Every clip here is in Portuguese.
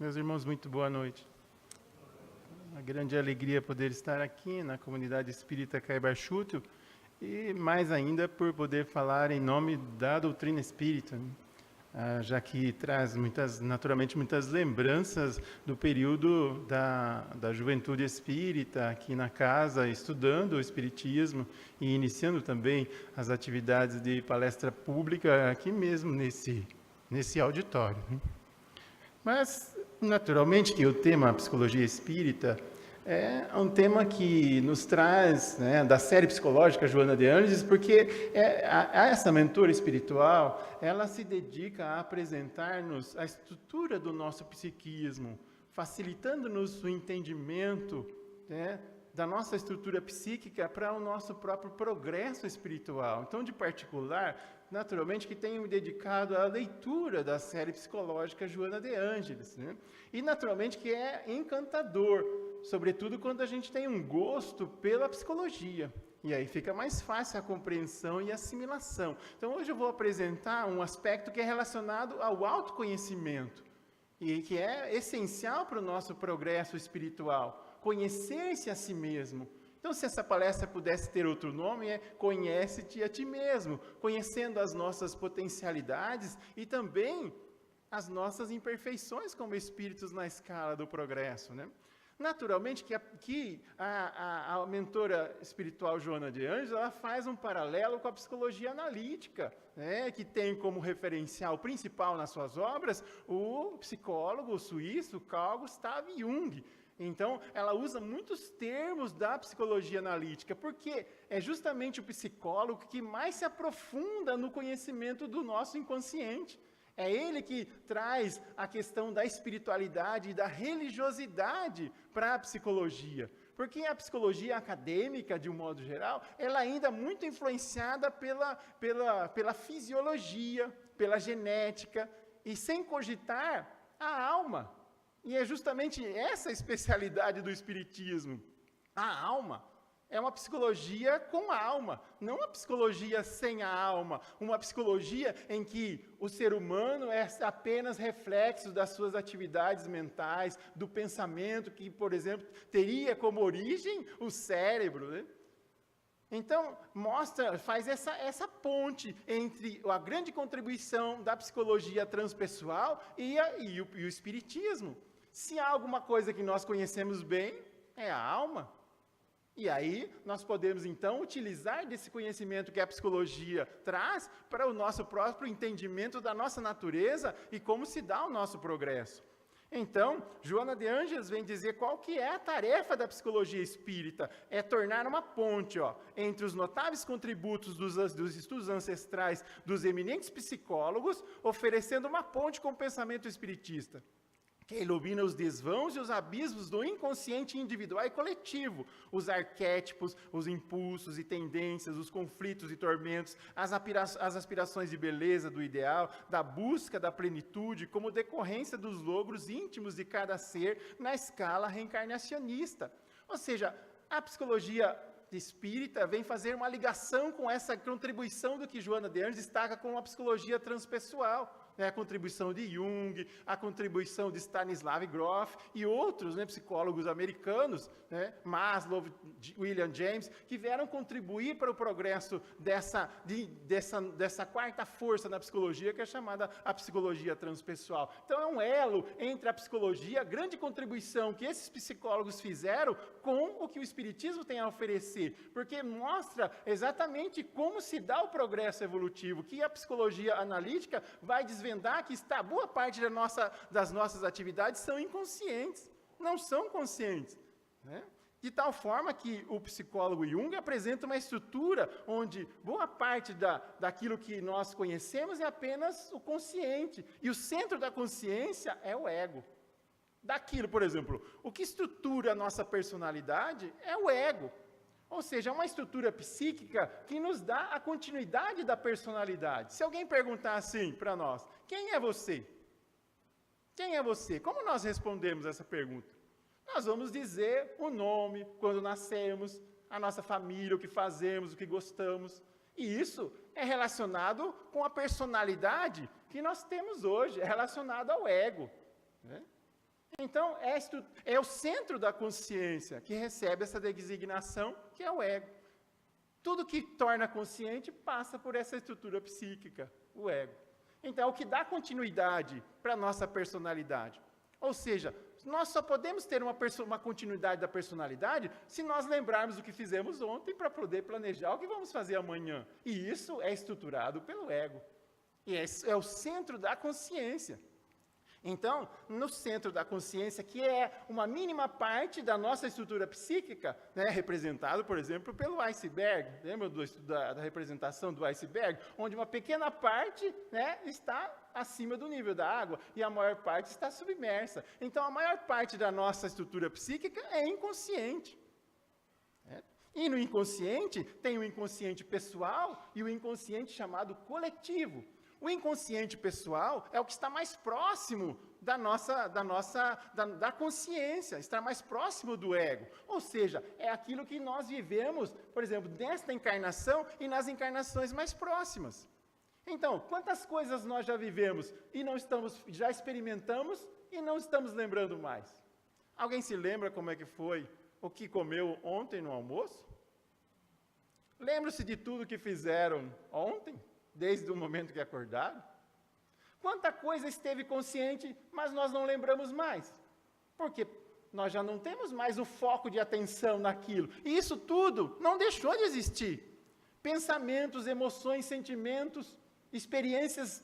Meus irmãos, muito boa noite. Uma grande alegria poder estar aqui na comunidade espírita Caibar Chútil e mais ainda por poder falar em nome da doutrina espírita, né? Já que traz naturalmente muitas lembranças do período da juventude espírita aqui na casa, estudando o espiritismo e iniciando também as atividades de palestra pública aqui mesmo nesse auditório, né? Mas, naturalmente, que o tema psicologia espírita é um tema que nos traz, né, da série psicológica Joana de Ângeles, porque essa mentora espiritual, ela se dedica a apresentar-nos a estrutura do nosso psiquismo, facilitando-nos o entendimento, né, da nossa estrutura psíquica para o nosso próprio progresso espiritual. Então, de particular, naturalmente que tenho me dedicado à leitura da série psicológica Joana de Ângeles, né? E naturalmente que é encantador, sobretudo quando a gente tem um gosto pela psicologia. E aí fica mais fácil a compreensão e a assimilação. Então hoje eu vou apresentar um aspecto que é relacionado ao autoconhecimento e que é essencial para o nosso progresso espiritual, conhecer-se a si mesmo. Então, se essa palestra pudesse ter outro nome, é Conhece-te a ti mesmo, conhecendo as nossas potencialidades e também as nossas imperfeições como espíritos na escala do progresso, né? Naturalmente que a mentora espiritual Joana de Ângeles, ela faz um paralelo com a psicologia analítica, né, que tem como referencial principal nas suas obras o psicólogo suíço Carl Gustav Jung. Então, ela usa muitos termos da psicologia analítica, porque é justamente o psicólogo que mais se aprofunda no conhecimento do nosso inconsciente. É ele que traz a questão da espiritualidade e da religiosidade para a psicologia. Porque a psicologia acadêmica, de um modo geral, ela ainda é muito influenciada pela fisiologia, pela genética, e sem cogitar a alma. E é justamente essa a especialidade do espiritismo. A alma é uma psicologia com a alma, não uma psicologia sem a alma, uma psicologia em que o ser humano é apenas reflexo das suas atividades mentais, do pensamento que, por exemplo, teria como origem o cérebro, né? Então, faz essa ponte entre a grande contribuição da psicologia transpessoal e o espiritismo. Se há alguma coisa que nós conhecemos bem, é a alma. E aí, nós podemos, então, utilizar desse conhecimento que a psicologia traz para o nosso próprio entendimento da nossa natureza e como se dá o nosso progresso. Então, Joana de Ângeles vem dizer qual que é a tarefa da psicologia espírita. É tornar uma ponte, entre os notáveis contributos dos estudos ancestrais dos eminentes psicólogos, oferecendo uma ponte com o pensamento espiritista, que ilumina os desvãos e os abismos do inconsciente individual e coletivo, os arquétipos, os impulsos e tendências, os conflitos e tormentos, as aspirações de beleza do ideal, da busca da plenitude, como decorrência dos logros íntimos de cada ser na escala reencarnacionista. Ou seja, a psicologia espírita vem fazer uma ligação com essa contribuição do que Joana de Ângeles destaca como a psicologia transpessoal. A contribuição de Jung, a contribuição de Stanislav Grof e outros, né, psicólogos americanos, né, Maslow, William James, que vieram contribuir para o progresso dessa quarta força na psicologia, que é chamada a psicologia transpessoal. Então, é um elo entre a psicologia, a grande contribuição que esses psicólogos fizeram com o que o espiritismo tem a oferecer, porque mostra exatamente como se dá o progresso evolutivo, que a psicologia analítica vai desvendar que boa parte das nossas atividades são inconscientes, não são conscientes, né? De tal forma que o psicólogo Jung apresenta uma estrutura onde boa parte daquilo que nós conhecemos é apenas o consciente, e o centro da consciência é o ego. Daquilo, por exemplo, o que estrutura a nossa personalidade é o ego. Ou seja, é uma estrutura psíquica que nos dá a continuidade da personalidade. Se alguém perguntar assim para nós, quem é você? Quem é você? Como nós respondemos essa pergunta? Nós vamos dizer o nome, quando nascemos, a nossa família, o que fazemos, o que gostamos. E isso é relacionado com a personalidade que nós temos hoje, é relacionado ao ego, né? Então, é o centro da consciência que recebe essa designação, que é o ego. Tudo que torna consciente passa por essa estrutura psíquica, o ego. Então, é o que dá continuidade para a nossa personalidade. Ou seja, nós só podemos ter uma continuidade da personalidade se nós lembrarmos o que fizemos ontem para poder planejar o que vamos fazer amanhã. E isso é estruturado pelo ego. E é o centro da consciência. Então, no centro da consciência, que é uma mínima parte da nossa estrutura psíquica, né, representado, por exemplo, pelo iceberg, lembra da representação do iceberg? Onde uma pequena parte, né, está acima do nível da água e a maior parte está submersa. Então, a maior parte da nossa estrutura psíquica é inconsciente. E no inconsciente, tem o inconsciente pessoal e o inconsciente chamado coletivo. O inconsciente pessoal é o que está mais próximo da consciência, está mais próximo do ego. Ou seja, é aquilo que nós vivemos, por exemplo, nesta encarnação e nas encarnações mais próximas. Então, quantas coisas nós já vivemos e já experimentamos e não estamos lembrando mais? Alguém se lembra como é que foi o que comeu ontem no almoço? Lembra-se de tudo que fizeram ontem? Desde o momento que acordaram? Quanta coisa esteve consciente, mas nós não lembramos mais. Porque nós já não temos mais o foco de atenção naquilo. E isso tudo não deixou de existir. Pensamentos, emoções, sentimentos, experiências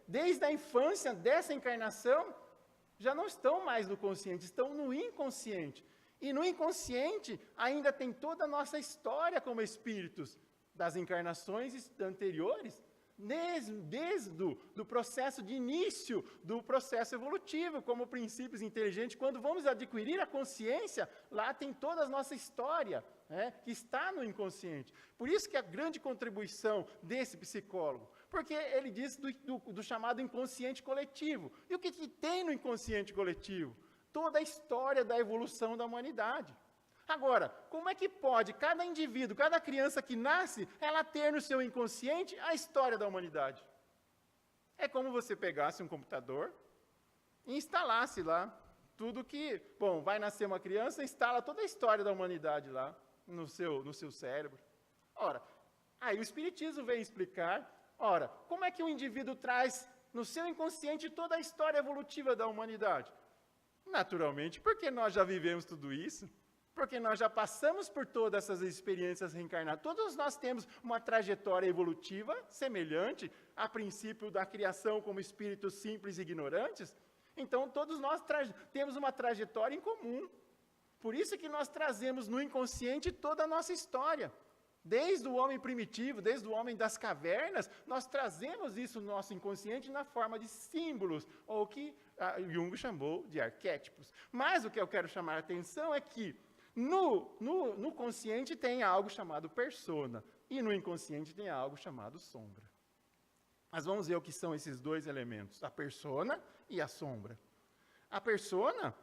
desde a infância dessa encarnação, já não estão mais no consciente, estão no inconsciente. E no inconsciente ainda tem toda a nossa história como espíritos, das encarnações anteriores, desde do processo de início do processo evolutivo, como princípios inteligentes. Quando vamos adquirir a consciência, lá tem toda a nossa história, que está no inconsciente. Por isso que a grande contribuição desse psicólogo, porque ele diz do chamado inconsciente coletivo. E o que tem no inconsciente coletivo? Toda a história da evolução da humanidade. Agora, como é que pode cada indivíduo, cada criança que nasce, ela ter no seu inconsciente a história da humanidade? É como você pegasse um computador e instalasse lá tudo que... Bom, vai nascer uma criança, instala toda a história da humanidade lá no seu cérebro. Ora, aí o Espiritismo vem explicar, como é que o indivíduo traz no seu inconsciente toda a história evolutiva da humanidade? Naturalmente, porque nós já vivemos tudo isso. Porque nós já passamos por todas essas experiências reencarnadas. Todos nós temos uma trajetória evolutiva semelhante a princípio da criação como espíritos simples e ignorantes. Então, todos nós temos uma trajetória em comum. Por isso que nós trazemos no inconsciente toda a nossa história. Desde o homem primitivo, desde o homem das cavernas, nós trazemos isso no nosso inconsciente na forma de símbolos, ou que Jung chamou de arquétipos. Mas o que eu quero chamar a atenção é que no consciente tem algo chamado persona, e no inconsciente tem algo chamado sombra. Mas vamos ver o que são esses dois elementos, a persona e a sombra. A persona,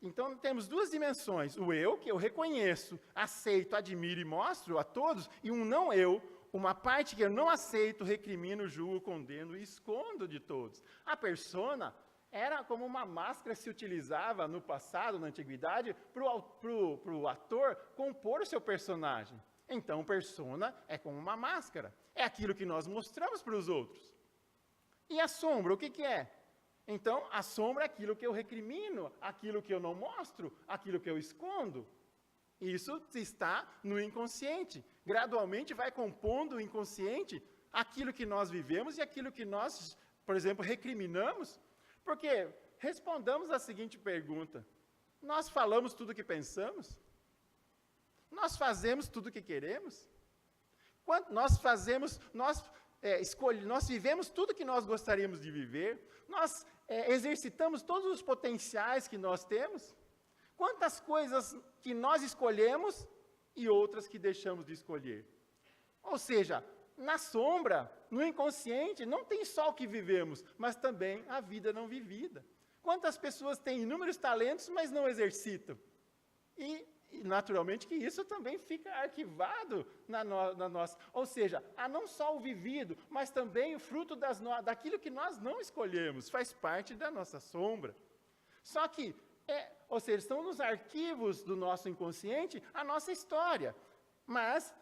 então temos duas dimensões, o eu, que eu reconheço, aceito, admiro e mostro a todos, e um não eu, uma parte que eu não aceito, recrimino, julgo, condeno e escondo de todos. A persona era como uma máscara que se utilizava no passado, na antiguidade, para o ator compor o seu personagem. Então, persona é como uma máscara. É aquilo que nós mostramos para os outros. E a sombra, o que é? Então, a sombra é aquilo que eu recrimino, aquilo que eu não mostro, aquilo que eu escondo. Isso está no inconsciente. Gradualmente vai compondo o inconsciente aquilo que nós vivemos e aquilo que nós, por exemplo, recriminamos. Porque respondamos a seguinte pergunta: nós falamos tudo o que pensamos? Nós fazemos tudo o que queremos? Nós vivemos tudo o que nós gostaríamos de viver? Nós exercitamos todos os potenciais que nós temos? Quantas coisas que nós escolhemos e outras que deixamos de escolher? Ou seja, na sombra, no inconsciente, não tem só o que vivemos, mas também a vida não vivida. Quantas pessoas têm inúmeros talentos, mas não exercitam? E naturalmente, que isso também fica arquivado na nossa... Ou seja, há não só o vivido, mas também o fruto daquilo que nós não escolhemos, faz parte da nossa sombra. Só que, ou seja, estão nos arquivos do nosso inconsciente a nossa história. Mas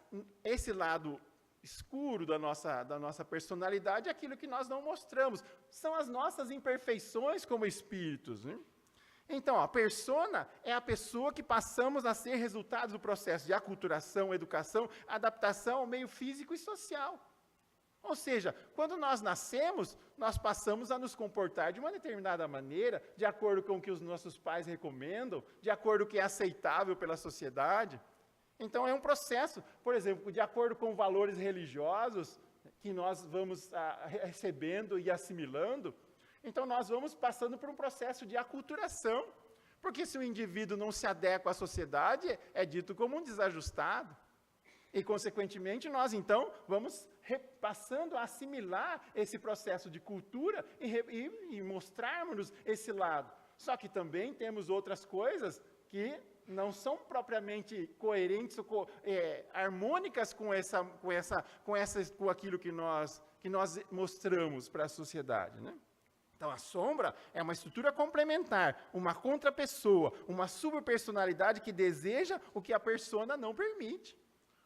esse lado escuro da nossa personalidade é aquilo que nós não mostramos. São as nossas imperfeições como espíritos, né? Então, a persona é a pessoa que passamos a ser resultado do processo de aculturação, educação, adaptação ao meio físico e social. Ou seja, quando nós nascemos, nós passamos a nos comportar de uma determinada maneira, de acordo com o que os nossos pais recomendam, de acordo com o que é aceitável pela sociedade. Então, é um processo, por exemplo, de acordo com valores religiosos que nós vamos recebendo e assimilando. Então, nós vamos passando por um processo de aculturação, porque se o indivíduo não se adequa à sociedade, é dito como um desajustado. E, consequentemente, nós, então, vamos passando a assimilar esse processo de cultura e mostrarmos esse lado. Só que também temos outras coisas que não são propriamente coerentes, harmônicas com aquilo que nós mostramos para a sociedade, né? Então, a sombra é uma estrutura complementar, uma contrapessoa, uma subpersonalidade que deseja o que a persona não permite.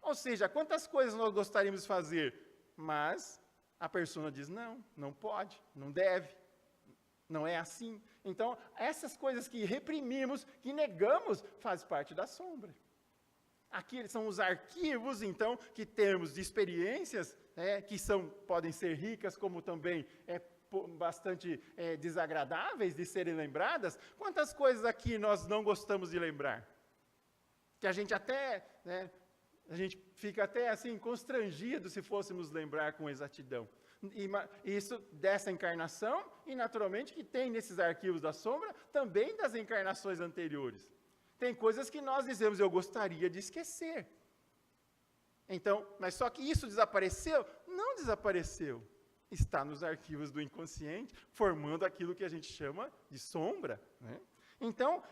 Ou seja, quantas coisas nós gostaríamos de fazer, mas a persona diz não, não pode, não deve, não é assim. Então, essas coisas que reprimimos, que negamos, faz parte da sombra. Aqui são os arquivos, então, que temos de experiências, que podem ser ricas, como também bastante desagradáveis de serem lembradas. Quantas coisas aqui nós não gostamos de lembrar? Que a gente até, a gente fica até assim constrangido se fôssemos lembrar com exatidão. E isso dessa encarnação, e naturalmente que tem nesses arquivos da sombra, também das encarnações anteriores. Tem coisas que nós dizemos, eu gostaria de esquecer. Então, mas só que isso desapareceu? Não desapareceu. Está nos arquivos do inconsciente, formando aquilo que a gente chama de sombra, né? Então,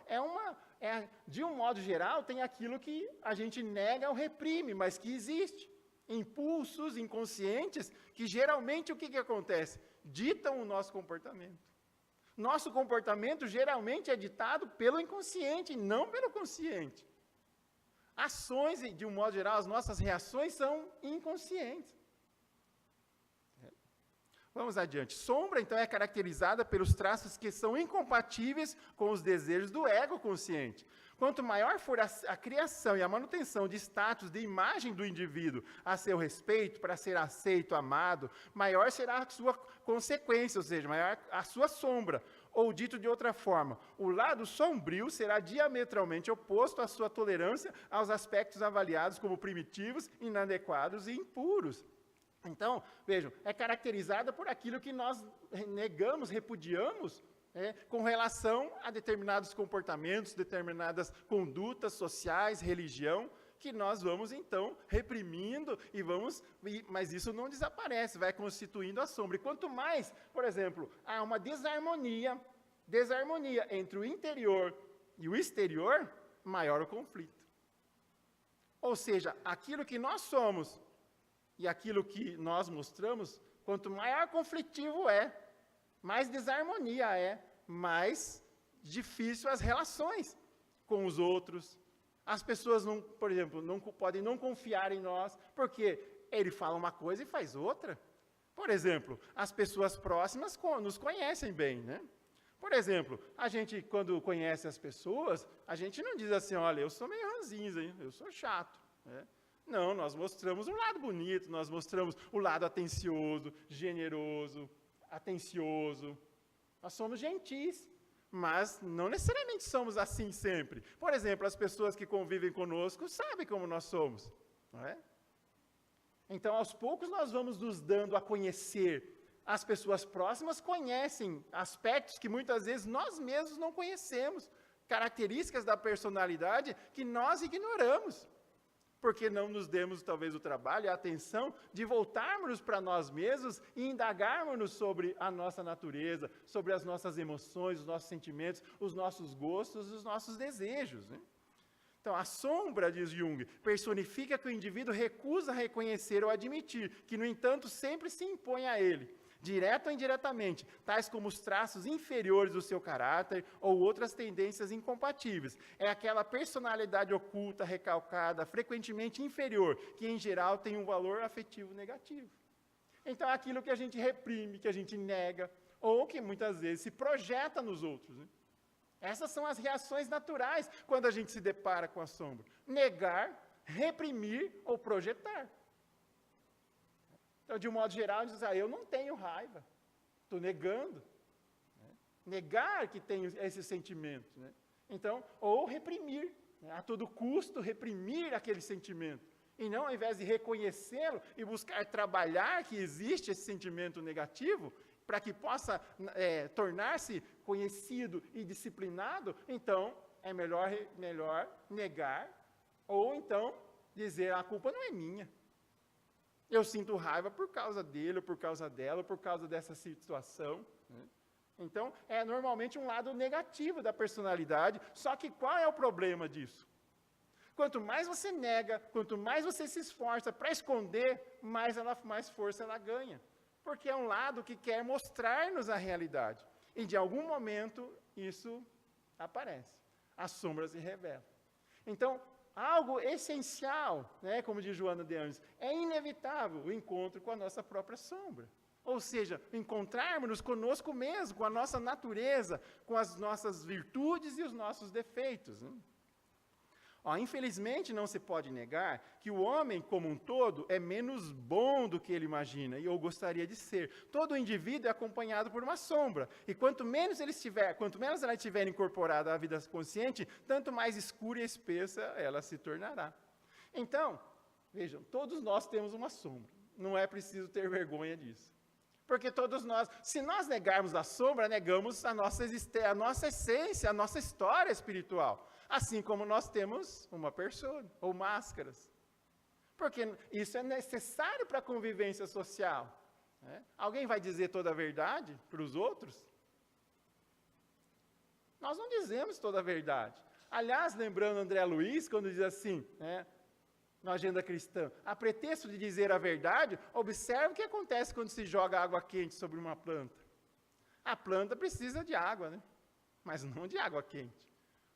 de um modo geral, tem aquilo que a gente nega ou reprime, mas que existe. Impulsos inconscientes que geralmente o que acontece? Ditam o nosso comportamento. Nosso comportamento geralmente é ditado pelo inconsciente, não pelo consciente. Ações, de um modo geral, as nossas reações são inconscientes. Vamos adiante. Sombra, então, é caracterizada pelos traços que são incompatíveis com os desejos do ego consciente. Quanto maior for a criação e a manutenção de status, de imagem do indivíduo a seu respeito, para ser aceito, amado, maior será a sua consequência, ou seja, maior a sua sombra. Ou dito de outra forma, o lado sombrio será diametralmente oposto à sua tolerância aos aspectos avaliados como primitivos, inadequados e impuros. Então, vejam, é caracterizada por aquilo que nós negamos, repudiamos, com relação a determinados comportamentos, determinadas condutas sociais, religião, que nós vamos, então, reprimindo, mas isso não desaparece, vai constituindo a sombra. E quanto mais, por exemplo, há uma desarmonia entre o interior e o exterior, maior o conflito. Ou seja, aquilo que nós somos e aquilo que nós mostramos, quanto maior conflitivo mais desarmonia mais difícil as relações com os outros. As pessoas, por exemplo, podem não confiar em nós, porque ele fala uma coisa e faz outra. Por exemplo, as pessoas próximas nos conhecem bem, né? Por exemplo, a gente, quando conhece as pessoas, a gente não diz assim, olha, eu sou meio ranzinza, hein? Eu sou chato, né? Não, nós mostramos um lado bonito, nós mostramos o lado atencioso, generoso, atencioso. Nós somos gentis, mas não necessariamente somos assim sempre. Por exemplo, as pessoas que convivem conosco sabem como nós somos, não é? Então, aos poucos, nós vamos nos dando a conhecer. As pessoas próximas conhecem aspectos que muitas vezes nós mesmos não conhecemos, características da personalidade que nós ignoramos. Porque não nos demos, talvez, o trabalho e a atenção de voltarmos para nós mesmos e indagarmos sobre a nossa natureza, sobre as nossas emoções, os nossos sentimentos, os nossos gostos, os nossos desejos, né? Então, a sombra, diz Jung, personifica que o indivíduo recusa reconhecer ou admitir, que, no entanto, sempre se impõe a ele. direta ou indiretamente, tais como os traços inferiores do seu caráter ou outras tendências incompatíveis. É aquela personalidade oculta, recalcada, frequentemente inferior, que em geral tem um valor afetivo negativo. Então, é aquilo que a gente reprime, que a gente nega, ou que muitas vezes se projeta nos outros, né? Essas são as reações naturais quando a gente se depara com a sombra. Negar, reprimir ou projetar. Então, de um modo geral, a gente diz, eu não tenho raiva, estou negando. Né? Negar que tenho esse sentimento. Né? Então, ou reprimir, né? A todo custo reprimir aquele sentimento. E não, ao invés de reconhecê-lo e buscar trabalhar que existe esse sentimento negativo, para que possa tornar-se conhecido e disciplinado, então é melhor negar, ou então dizer, a culpa não é minha. Eu sinto raiva por causa dele, ou por causa dela, ou por causa dessa situação. Né? Então, é normalmente um lado negativo da personalidade, só que qual é o problema disso? Quanto mais você nega, quanto mais você se esforça para esconder, mais força ela ganha. Porque é um lado que quer mostrar-nos a realidade. E de algum momento isso aparece. A sombra se revela. Então, algo essencial, né, como diz Joana de Anjos, é inevitável o encontro com a nossa própria sombra. Ou seja, encontrarmos-nos conosco mesmo, com a nossa natureza, com as nossas virtudes e os nossos defeitos. Né? Infelizmente, não se pode negar que o homem, como um todo, é menos bom do que ele imagina, ou gostaria de ser. Todo indivíduo é acompanhado por uma sombra, e quanto menos ela estiver incorporada à vida consciente, tanto mais escura e espessa ela se tornará. Então, vejam, todos nós temos uma sombra, não é preciso ter vergonha disso. Porque todos nós, se nós negarmos a sombra, negamos a nossa essência, a nossa história espiritual. Assim como nós temos uma persona, ou máscaras. Porque isso é necessário para a convivência social. Né? Alguém vai dizer toda a verdade para os outros? Nós não dizemos toda a verdade. Aliás, lembrando André Luiz, quando diz assim, né, na agenda cristã, a pretexto de dizer a verdade, observe o que acontece quando se joga água quente sobre uma planta. A planta precisa de água, né? Mas não de água quente.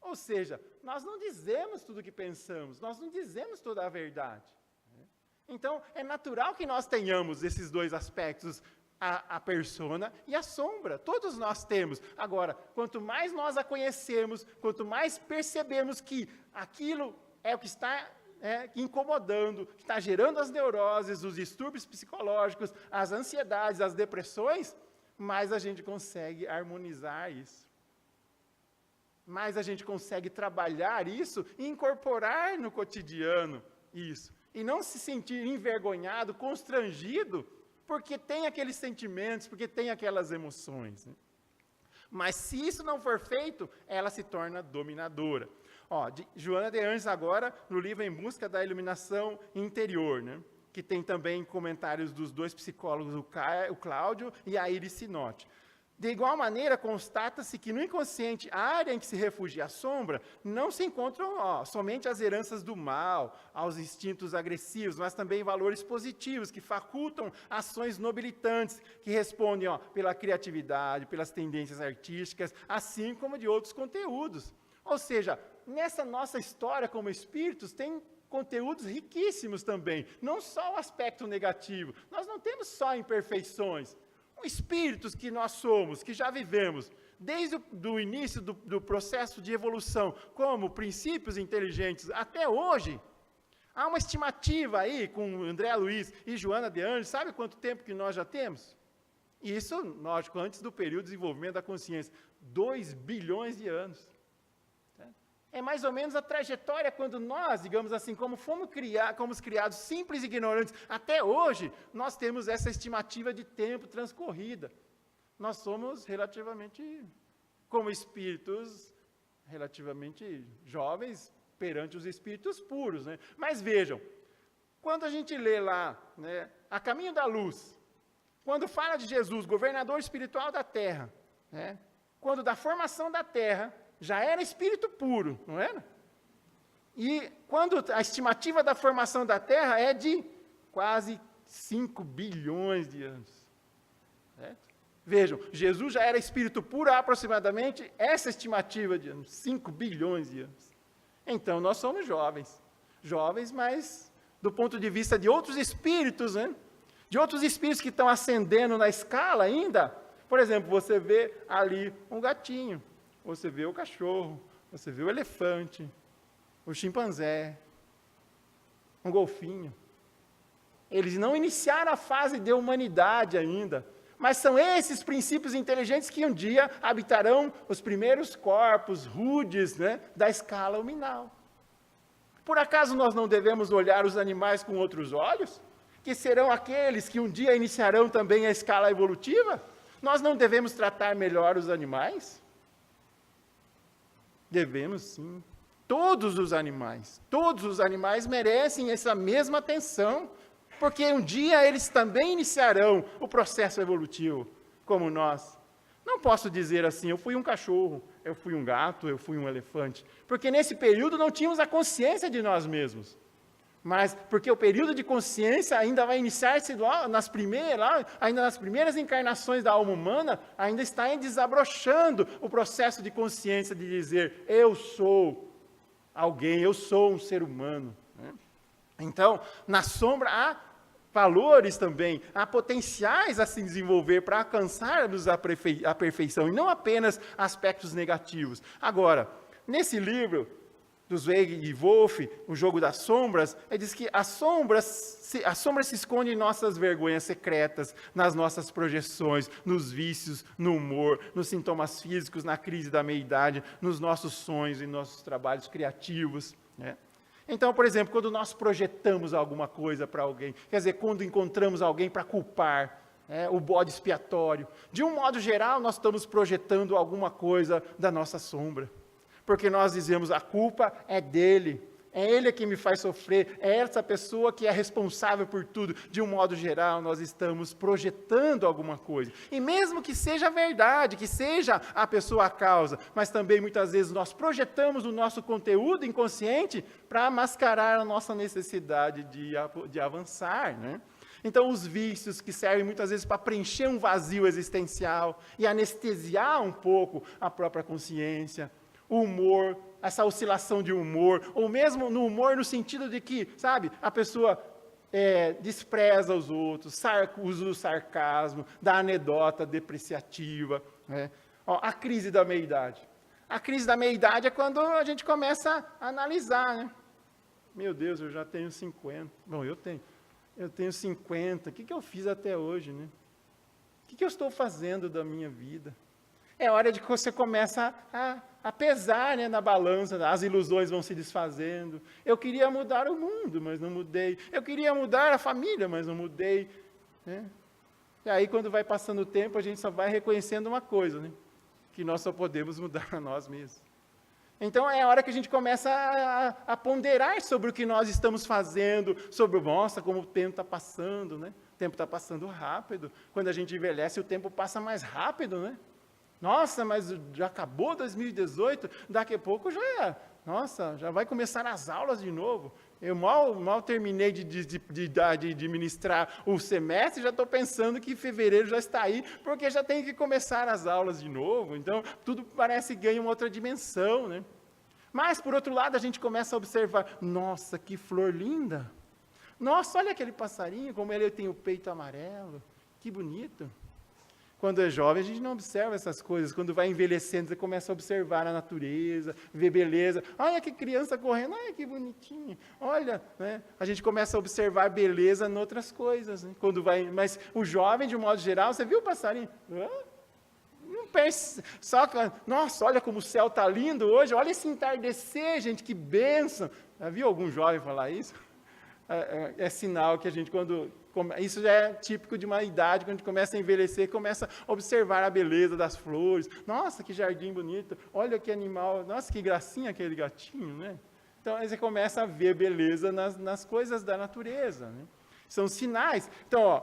Ou seja, nós não dizemos tudo o que pensamos, nós não dizemos toda a verdade. Então, é natural que nós tenhamos esses dois aspectos, a persona e a sombra. Todos nós temos. Agora, quanto mais nós a conhecemos, quanto mais percebemos que aquilo é o que está incomodando, que está gerando as neuroses, os distúrbios psicológicos, as ansiedades, as depressões, mais a gente consegue harmonizar isso. Mais a gente consegue trabalhar isso e incorporar no cotidiano isso. E não se sentir envergonhado, constrangido, porque tem aqueles sentimentos, porque tem aquelas emoções. Né? Mas se isso não for feito, ela se torna dominadora. Joana de Anjos agora, no livro Em Busca da Iluminação Interior, né? Que tem também comentários dos dois psicólogos, o Cláudio e a Iris Sinotti. De igual maneira, constata-se que no inconsciente, a área em que se refugia a sombra, não se encontram somente as heranças do mal, aos instintos agressivos, mas também valores positivos, que facultam ações nobilitantes, que respondem pela criatividade, pelas tendências artísticas, assim como de outros conteúdos. Ou seja, nessa nossa história como espíritos, tem conteúdos riquíssimos também, não só o aspecto negativo. Nós não temos só imperfeições. Espíritos que nós somos, que já vivemos, desde o início do processo de evolução, como princípios inteligentes, até hoje, há uma estimativa aí, com André Luiz e Joana de Anjos, sabe quanto tempo que nós já temos? Isso, lógico, antes do período de desenvolvimento da consciência, 2 bilhões de anos. É mais ou menos a trajetória quando nós, digamos assim, como fomos criados simples e ignorantes, até hoje, nós temos essa estimativa de tempo transcorrida. Nós somos relativamente, como espíritos, relativamente jovens perante os espíritos puros. Né? Mas vejam, quando a gente lê lá, né, A Caminho da Luz, quando fala de Jesus, governador espiritual da Terra, né, quando da formação da Terra, já era espírito puro, não era? E quando a estimativa da formação da Terra é de quase 5 bilhões de anos. Certo? Vejam, Jesus já era espírito puro há aproximadamente essa estimativa de anos, 5 bilhões de anos. Então, nós somos jovens. Jovens, mas do ponto de vista de outros espíritos, né? De outros espíritos que estão ascendendo na escala ainda. Por exemplo, você vê ali um gatinho, você vê o cachorro, você vê o elefante, o chimpanzé, um golfinho. Eles não iniciaram a fase de humanidade ainda, mas são esses princípios inteligentes que um dia habitarão os primeiros corpos rudes, né, da escala huminal. Por acaso nós não devemos olhar os animais com outros olhos? Que serão aqueles que um dia iniciarão também a escala evolutiva? Nós não devemos tratar melhor os animais? Devemos sim. Todos os animais merecem essa mesma atenção, porque um dia eles também iniciarão o processo evolutivo, como nós. Não posso dizer assim, eu fui um cachorro, eu fui um gato, eu fui um elefante, porque nesse período não tínhamos a consciência de nós mesmos. Mas porque o período de consciência ainda vai iniciar-se ainda nas primeiras encarnações da alma humana, ainda está desabrochando o processo de consciência de dizer, eu sou alguém, eu sou um ser humano. Né? Então, na sombra há valores também, há potenciais a se desenvolver para alcançarmos a perfeição, e não apenas aspectos negativos. Agora, nesse livro do Zweig e Wolff, O Jogo das Sombras, ele diz que a sombra se esconde em nossas vergonhas secretas, nas nossas projeções, nos vícios, no humor, nos sintomas físicos, na crise da meia-idade, nos nossos sonhos e nossos trabalhos criativos. Né? Então, por exemplo, quando nós projetamos alguma coisa para alguém, quer dizer, quando encontramos alguém para culpar, o bode expiatório, de um modo geral, nós estamos projetando alguma coisa da nossa sombra. Porque nós dizemos, a culpa é dele, é ele que me faz sofrer, é essa pessoa que é responsável por tudo. De um modo geral, nós estamos projetando alguma coisa. E mesmo que seja verdade, que seja a pessoa a causa, mas também muitas vezes nós projetamos o nosso conteúdo inconsciente para mascarar a nossa necessidade de avançar, né? Então, os vícios que servem muitas vezes para preencher um vazio existencial e anestesiar um pouco a própria consciência. O humor, essa oscilação de humor, ou mesmo no humor no sentido de que, sabe, a pessoa despreza os outros, usa o sarcasmo, da anedota depreciativa. Né? A crise da meia-idade. A crise da meia-idade é quando a gente começa a analisar, né? Meu Deus, eu já tenho 50. Bom, eu tenho 50. O que eu fiz até hoje, né? O que eu estou fazendo da minha vida? É hora de que você começa a pesar, né, na balança, as ilusões vão se desfazendo. Eu queria mudar o mundo, mas não mudei. Eu queria mudar a família, mas não mudei. Né? E aí, quando vai passando o tempo, a gente só vai reconhecendo uma coisa, né? Que nós só podemos mudar a nós mesmos. Então, é a hora que a gente começa a ponderar sobre o que nós estamos fazendo, sobre, nossa, como o tempo está passando, né? O tempo está passando rápido. Quando a gente envelhece, o tempo passa mais rápido, né? Nossa, mas já acabou 2018, daqui a pouco já vai começar as aulas de novo. Eu mal terminei de ministrar o semestre, já estou pensando que fevereiro já está aí, porque já tem que começar as aulas de novo. Então, tudo parece que ganha uma outra dimensão, né? Mas, por outro lado, a gente começa a observar, nossa, que flor linda. Nossa, olha aquele passarinho, como ele tem o peito amarelo, que bonito. Quando é jovem, a gente não observa essas coisas. Quando vai envelhecendo, você começa a observar a natureza, ver beleza. Olha que criança correndo, olha que bonitinho. Olha, né? A gente começa a observar beleza em outras coisas. Né? Mas o jovem, de um modo geral, você viu o passarinho? Não percebe. Nossa, olha como o céu está lindo hoje. Olha esse entardecer, gente, que bênção. Já viu algum jovem falar isso? É sinal que a gente, isso já é típico de uma idade, quando a gente começa a envelhecer, começa a observar a beleza das flores. Nossa, que jardim bonito, olha que animal, nossa, que gracinha aquele gatinho, né? Então, aí você começa a ver beleza nas coisas da natureza, né? São sinais. Então,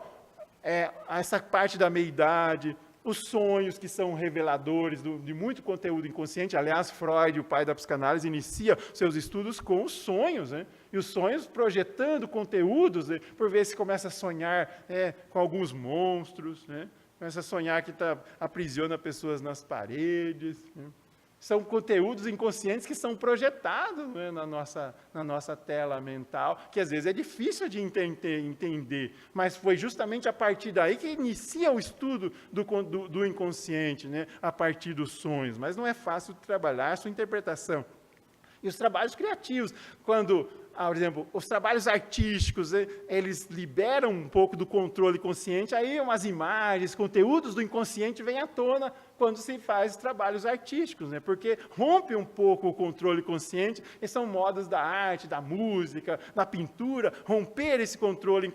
essa parte da meia-idade, os sonhos que são reveladores de muito conteúdo inconsciente. Aliás, Freud, o pai da psicanálise, inicia seus estudos com os sonhos, né? E os sonhos projetando conteúdos, né? Por vezes começa a sonhar com alguns monstros, né? Começa a sonhar que aprisiona pessoas nas paredes. Né? São conteúdos inconscientes que são projetados, né, na nossa tela mental, que às vezes é difícil de entender, mas foi justamente a partir daí que inicia o estudo do inconsciente, né, a partir dos sonhos. Mas não é fácil trabalhar a sua interpretação. E os trabalhos criativos, quando, por exemplo, os trabalhos artísticos, eles liberam um pouco do controle consciente, aí umas imagens, conteúdos do inconsciente vêm à tona quando se faz trabalhos artísticos, né? Porque rompe um pouco o controle consciente, e são modos da arte, da música, da pintura, romper esse controle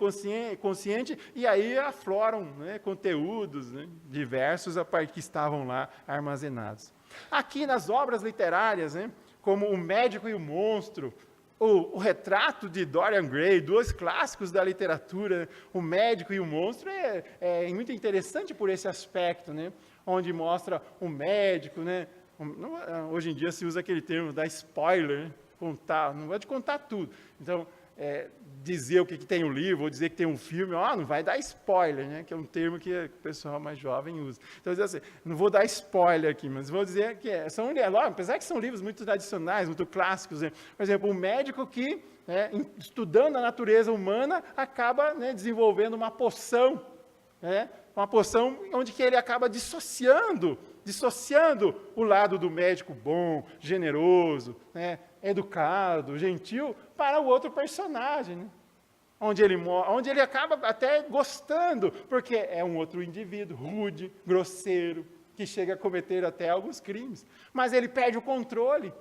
consciente, e aí afloram, né, conteúdos, né, diversos que estavam lá armazenados. Aqui nas obras literárias, né, como O Médico e o Monstro, o Retrato de Dorian Gray, dois clássicos da literatura, O Médico e o Monstro, é muito interessante por esse aspecto, né? Onde mostra o médico, né? Hoje em dia se usa aquele termo da spoiler, né? Não vai te contar tudo. Então, dizer o que tem o livro, ou dizer que tem um filme, não vai dar spoiler, né? Que é um termo que o pessoal mais jovem usa. Então, assim, não vou dar spoiler aqui, mas vou dizer que apesar que são livros muito tradicionais, muito clássicos, né? Por exemplo, um médico que, né, estudando a natureza humana, acaba, né, desenvolvendo uma poção, né? Uma poção onde que ele acaba dissociando o lado do médico bom, generoso, né, educado, gentil, para o outro personagem, né? Onde ele acaba até gostando, porque é um outro indivíduo, rude, grosseiro, que chega a cometer até alguns crimes. Mas ele perde o controle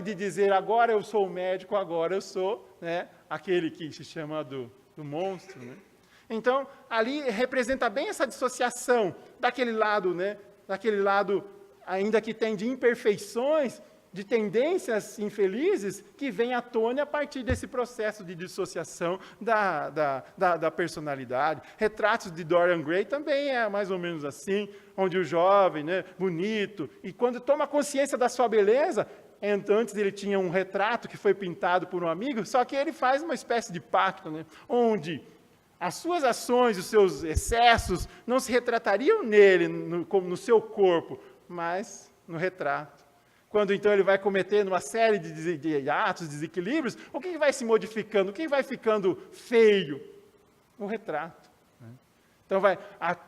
de dizer, agora eu sou o médico, agora eu sou, né, aquele que se chama do monstro, né? Então, ali representa bem essa dissociação daquele lado, né, daquele lado ainda que tem de imperfeições, de tendências infelizes, que vem à tona a partir desse processo de dissociação da personalidade. Retratos de Dorian Gray também é mais ou menos assim, onde o jovem, né, bonito, e quando toma consciência da sua beleza, antes ele tinha um retrato que foi pintado por um amigo, só que ele faz uma espécie de pacto, né, onde as suas ações, os seus excessos, não se retratariam nele, como no seu corpo, mas no retrato. Quando então ele vai cometendo uma série de atos, desequilíbrios, o que vai se modificando? O que vai ficando feio? O retrato. Né? Então,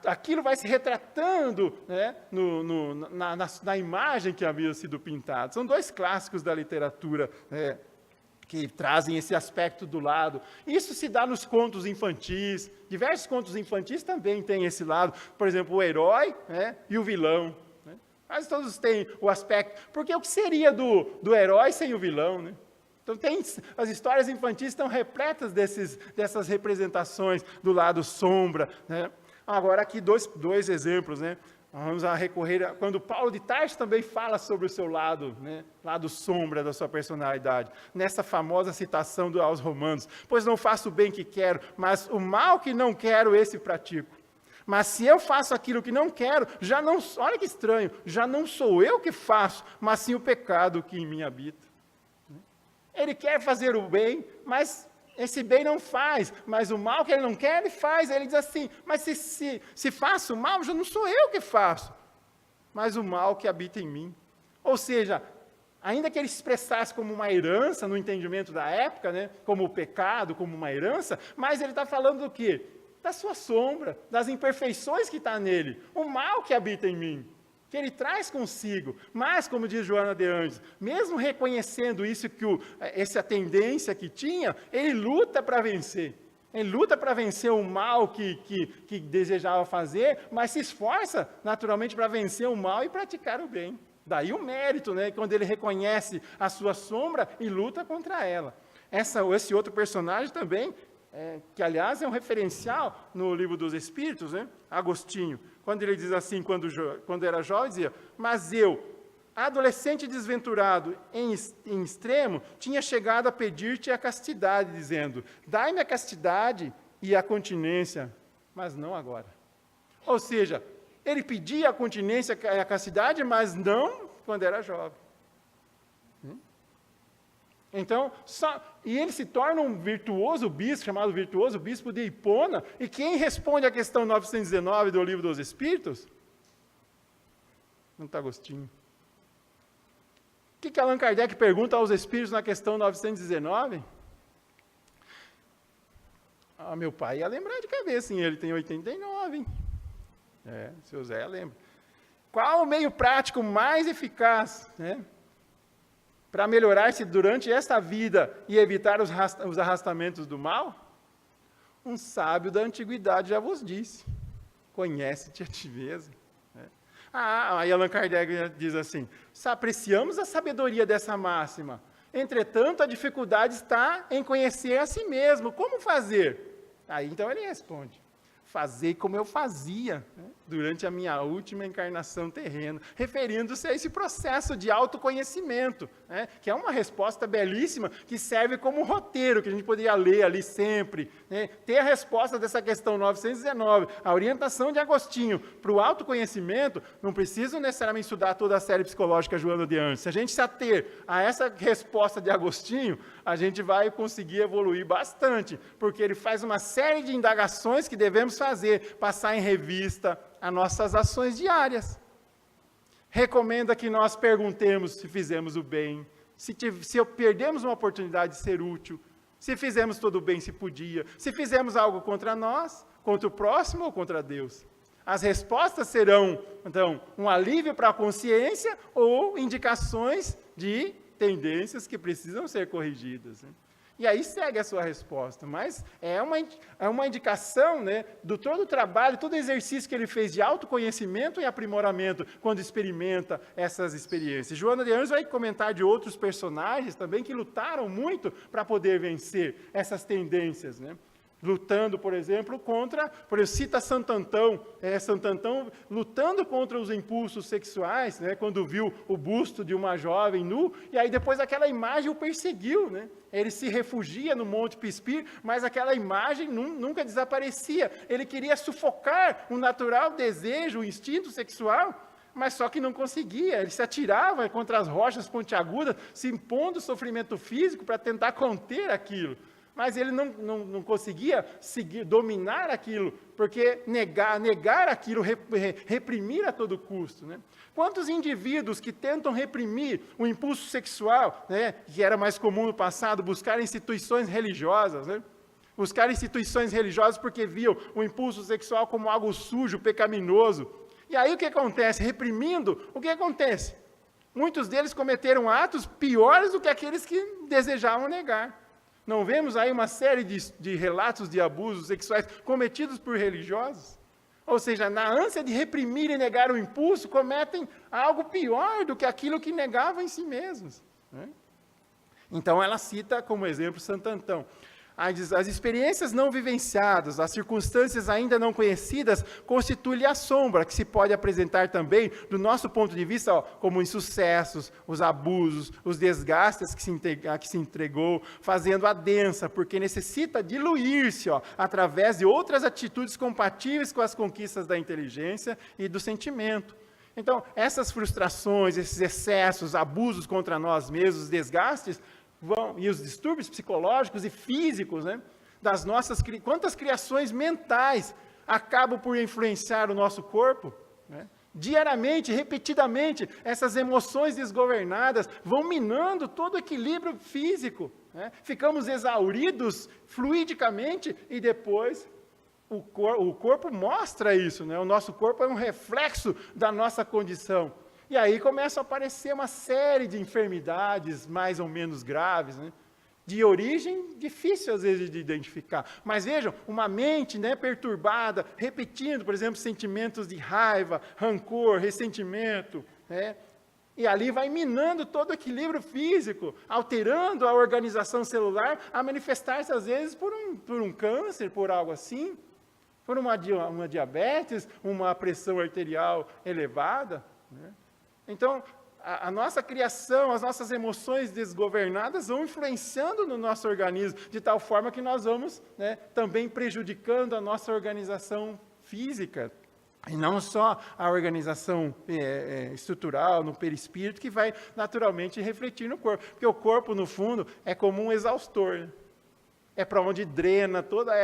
aquilo vai se retratando, né, na imagem que havia sido pintada. São dois clássicos da literatura, né, que trazem esse aspecto do lado. Isso se dá nos contos infantis. Diversos contos infantis também têm esse lado. Por exemplo, o herói, né, e o vilão. Né? Mas todos têm o aspecto... Porque o que seria do herói sem o vilão? Né? Então, as histórias infantis estão repletas dessas representações do lado sombra. Né? Agora, aqui dois exemplos, né? Vamos a recorrer, quando Paulo de Tarso também fala sobre o seu lado, né, lado sombra da sua personalidade, nessa famosa citação aos Romanos, pois não faço o bem que quero, mas o mal que não quero, esse pratico. Mas se eu faço aquilo que não quero, olha que estranho, já não sou eu que faço, mas sim o pecado que em mim habita. Ele quer fazer o bem, mas esse bem não faz, mas o mal que ele não quer, ele faz. Ele diz assim, mas se faço o mal, já não sou eu que faço, mas o mal que habita em mim. Ou seja, ainda que ele se expressasse como uma herança, no entendimento da época, né, como o pecado, como uma herança, mas ele está falando do quê? Da sua sombra, das imperfeições que está nele, o mal que habita em mim, que ele traz consigo. Mas, como diz Joana de Anjos, mesmo reconhecendo isso, essa tendência que tinha, ele luta para vencer. Ele luta para vencer o mal que desejava fazer, mas se esforça naturalmente para vencer o mal e praticar o bem. Daí o mérito, né? Quando ele reconhece a sua sombra e luta contra ela. Esse outro personagem também, que aliás é um referencial no Livro dos Espíritos, né? Agostinho, quando ele diz assim, quando era jovem, dizia, mas eu, adolescente desventurado em extremo, tinha chegado a pedir-te a castidade, dizendo, dai-me a castidade e a continência, mas não agora. Ou seja, ele pedia a continência e a castidade, mas não quando era jovem. Então, e ele se torna um virtuoso bispo, chamado virtuoso bispo de Hipona, e quem responde à questão 919 do Livro dos Espíritos? Santo Agostinho. O que Allan Kardec pergunta aos Espíritos na questão 919? Meu pai ia lembrar de cabeça, ele tem 89, hein? Seu Zé lembra. Qual o meio prático mais eficaz, né, para melhorar-se durante esta vida e evitar os arrastamentos do mal? Um sábio da antiguidade já vos disse, conhece-te a ti mesmo. Aí Allan Kardec diz assim, apreciamos a sabedoria dessa máxima, entretanto a dificuldade está em conhecer a si mesmo, como fazer? Aí então ele responde, fazer como eu fazia, né, durante a minha última encarnação terrena, referindo-se a esse processo de autoconhecimento, né, que é uma resposta belíssima, que serve como roteiro, que a gente poderia ler ali sempre, né, ter a resposta dessa questão 919, a orientação de Agostinho para o autoconhecimento, não preciso necessariamente estudar toda a série psicológica Joana de Anjos. Se a gente se ater a essa resposta de Agostinho, a gente vai conseguir evoluir bastante, porque ele faz uma série de indagações que devemos fazer, passar em revista as nossas ações diárias. Recomenda que nós perguntemos se fizemos o bem, se perdemos uma oportunidade de ser útil, se fizemos todo o bem se podia, se fizemos algo contra nós, contra o próximo ou contra Deus. As respostas serão, então, um alívio para a consciência ou indicações de tendências que precisam ser corrigidas, né? E aí segue a sua resposta, mas é uma indicação, né, do todo o trabalho, todo o exercício que ele fez de autoconhecimento e aprimoramento quando experimenta essas experiências. Joana de Anjos vai comentar de outros personagens também que lutaram muito para poder vencer essas tendências, né? Lutando, por exemplo, cita Santo Antão, Santo Antão lutando contra os impulsos sexuais, né, quando viu o busto de uma jovem nu, e aí depois aquela imagem o perseguiu, né? Ele se refugia no Monte Pispir, mas aquela imagem nunca desaparecia. Ele queria sufocar o natural desejo, o instinto sexual, mas só que não conseguia. Ele se atirava contra as rochas pontiagudas, se impondo sofrimento físico para tentar conter aquilo. Mas ele não conseguia dominar aquilo, porque negar aquilo, reprimir a todo custo, né? Quantos indivíduos que tentam reprimir o impulso sexual, né, que era mais comum no passado, buscar instituições religiosas, né? Buscar instituições religiosas porque viam o impulso sexual como algo sujo, pecaminoso. E aí o que acontece? Reprimindo, o que acontece? Muitos deles cometeram atos piores do que aqueles que desejavam negar. Não vemos aí uma série de relatos de abusos sexuais cometidos por religiosos? Ou seja, na ânsia de reprimir e negar o impulso, cometem algo pior do que aquilo que negavam em si mesmos, né? Então ela cita como exemplo Santo Antão. As experiências não vivenciadas, as circunstâncias ainda não conhecidas, constituem a sombra que se pode apresentar também, do nosso ponto de vista, como insucessos, os abusos, os desgastes que se entregou, fazendo a densa, porque necessita diluir-se através de outras atitudes compatíveis com as conquistas da inteligência e do sentimento. Então, essas frustrações, esses excessos, abusos contra nós mesmos, desgastes, e os distúrbios psicológicos e físicos, né, das nossas, quantas criações mentais acabam por influenciar o nosso corpo, né? Diariamente, repetidamente, essas emoções desgovernadas vão minando todo o equilíbrio físico, né? Ficamos exauridos fluidicamente e depois o corpo mostra isso, né? O nosso corpo é um reflexo da nossa condição. E aí começam a aparecer uma série de enfermidades mais ou menos graves, né? De origem difícil às vezes de identificar. Mas vejam, uma mente, né, perturbada, repetindo, por exemplo, sentimentos de raiva, rancor, ressentimento, né? E ali vai minando todo o equilíbrio físico, alterando a organização celular, a manifestar-se às vezes por um câncer, por algo assim, por uma diabetes, uma pressão arterial elevada, né? Então, a nossa criação, as nossas emoções desgovernadas vão influenciando no nosso organismo, de tal forma que nós vamos, né, também prejudicando a nossa organização física. E não só a organização estrutural, no perispírito, que vai naturalmente refletir no corpo. Porque o corpo, no fundo, é como um exaustor, né? É para onde drena toda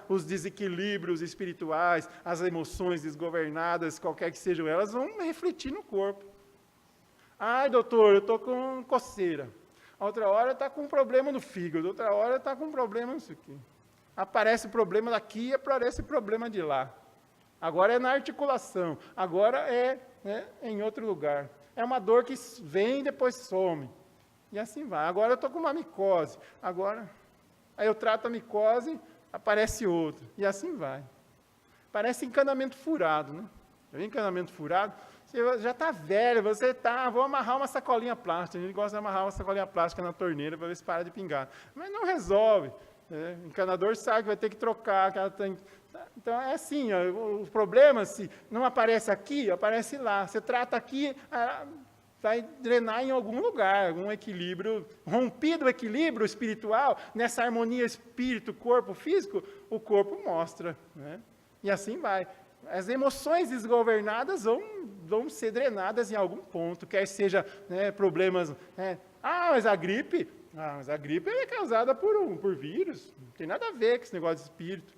os desequilíbrios espirituais, as emoções desgovernadas, qualquer que sejam elas, vão refletir no corpo. Ai, doutor, eu estou com coceira. Outra hora está com um problema no fígado, outra hora está com um problema nisso aqui. Aparece problema daqui e aparece problema de lá. Agora é na articulação, agora é em outro lugar. É uma dor que vem e depois some. E assim vai. Agora eu estou com uma micose, aí eu trato a micose, aparece outro. E assim vai. Parece encanamento furado, né? Já viu encanamento furado? Você já está velho, vou amarrar uma sacolinha plástica. A gente gosta de amarrar uma sacolinha plástica na torneira para ver se para de pingar. Mas não resolve. O encanador sabe que vai ter que trocar. Então, é assim, o problema, se não aparece aqui, aparece lá. Você trata aqui, vai drenar em algum lugar, algum equilíbrio. Rompido o equilíbrio espiritual, nessa harmonia espírito-corpo físico, o corpo mostra. Né? E assim vai. As emoções desgovernadas vão ser drenadas em algum ponto, quer seja problemas... mas a gripe é causada por vírus, não tem nada a ver com esse negócio de espírito.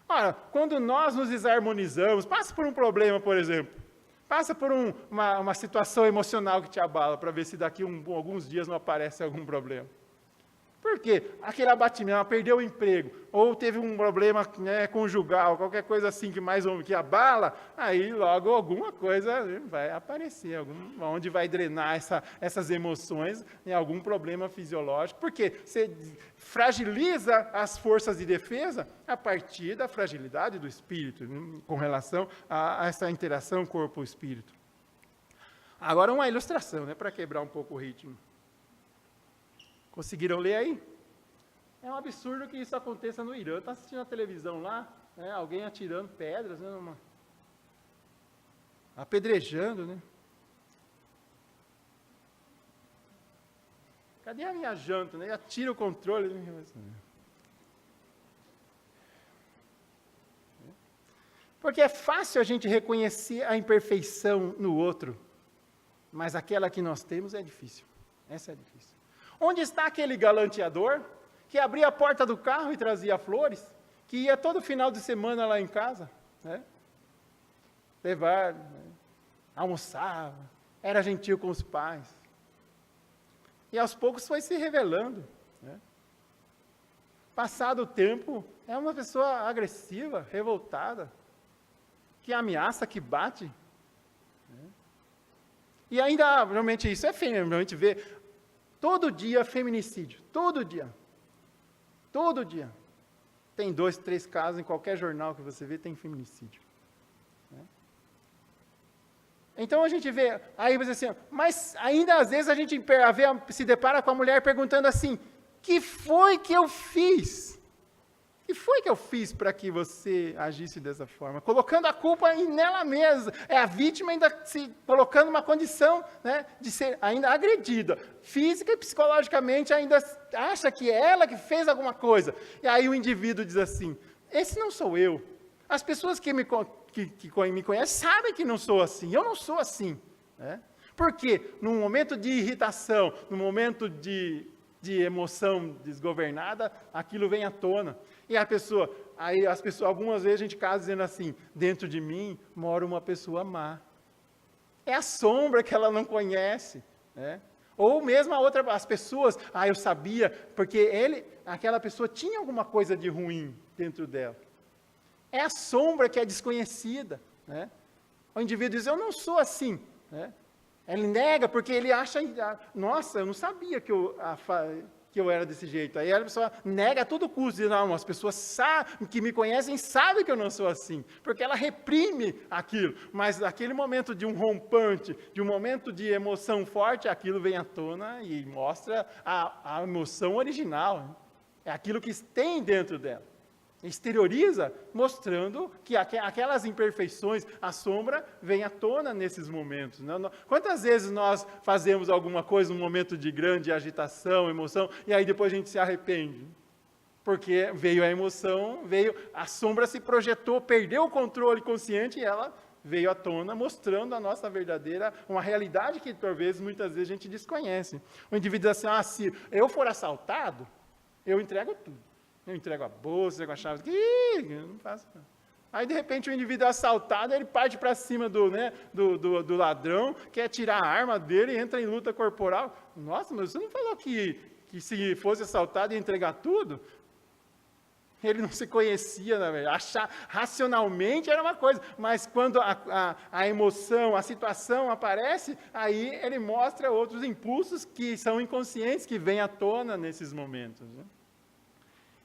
Ora, quando nós nos desarmonizamos, passa por um problema, por exemplo, passa por uma situação emocional que te abala, para ver se daqui alguns dias não aparece algum problema. Por quê? Aquele abatimento, perdeu o emprego, ou teve um problema conjugal, qualquer coisa assim que abala, aí logo alguma coisa vai aparecer, onde vai drenar essas emoções em algum problema fisiológico, porque você fragiliza as forças de defesa a partir da fragilidade do espírito, com relação a essa interação corpo-espírito. Agora uma ilustração, para quebrar um pouco o ritmo. Conseguiram ler aí? É um absurdo que isso aconteça no Irã. Está assistindo a televisão lá, alguém atirando pedras, apedrejando, né? Cadê a minha janta? Né? Atira o controle. Porque é fácil a gente reconhecer a imperfeição no outro, mas aquela que nós temos é difícil. Essa é difícil. Onde está aquele galanteador que abria a porta do carro e trazia flores, que ia todo final de semana lá em casa, levar, almoçava, era gentil com os pais. E aos poucos foi se revelando. Passado o tempo, é uma pessoa agressiva, revoltada, que ameaça, que bate. E ainda, realmente, isso é feio, realmente vê... Todo dia feminicídio, todo dia. Todo dia. Tem 2, 3 casos, em qualquer jornal que você vê, tem feminicídio. Então a gente vê, aí você assim, mas ainda às vezes a gente se depara com a mulher perguntando assim, que foi que eu fiz? O que foi que eu fiz para que você agisse dessa forma? Colocando a culpa nela mesma. É a vítima ainda se colocando numa condição de ser ainda agredida. Física e psicologicamente ainda acha que é ela que fez alguma coisa. E aí o indivíduo diz assim, esse não sou eu. As pessoas que me conhecem sabem que não sou assim. Eu não sou assim. Por quê? Num momento de irritação, num momento de emoção desgovernada, aquilo vem à tona. E as pessoas, algumas vezes a gente casa dizendo assim, dentro de mim mora uma pessoa má. É a sombra que ela não conhece. Ou mesmo as pessoas, eu sabia, porque aquela pessoa tinha alguma coisa de ruim dentro dela. É a sombra que é desconhecida. O indivíduo diz, eu não sou assim. Ele nega porque ele acha, nossa, eu não sabia que eu era desse jeito. Aí a pessoa nega a todo custo, diz, não, as pessoas que me conhecem sabem que eu não sou assim, porque ela reprime aquilo, mas naquele momento de um rompante, de um momento de emoção forte, aquilo vem à tona e mostra a emoção original, é aquilo que tem dentro dela. Exterioriza, mostrando que aquelas imperfeições, a sombra, vem à tona nesses momentos. Quantas vezes nós fazemos alguma coisa num momento de grande agitação, emoção, e aí depois a gente se arrepende? Porque veio a emoção, a sombra se projetou, perdeu o controle consciente e ela veio à tona, mostrando a nossa verdadeira, uma realidade que, por vezes, muitas vezes a gente desconhece. O indivíduo diz assim, se eu for assaltado, eu entrego tudo. Eu entrego a bolsa, entrego a chave. Eu não faço nada. Aí, de repente, o indivíduo é assaltado, ele parte para cima do ladrão, quer tirar a arma dele e entra em luta corporal. Nossa, mas você não falou que se fosse assaltado ia entregar tudo? Ele não se conhecia, na verdade. Achar racionalmente era uma coisa, mas quando a emoção, a situação aparece, aí ele mostra outros impulsos que são inconscientes, que vêm à tona nesses momentos. Né?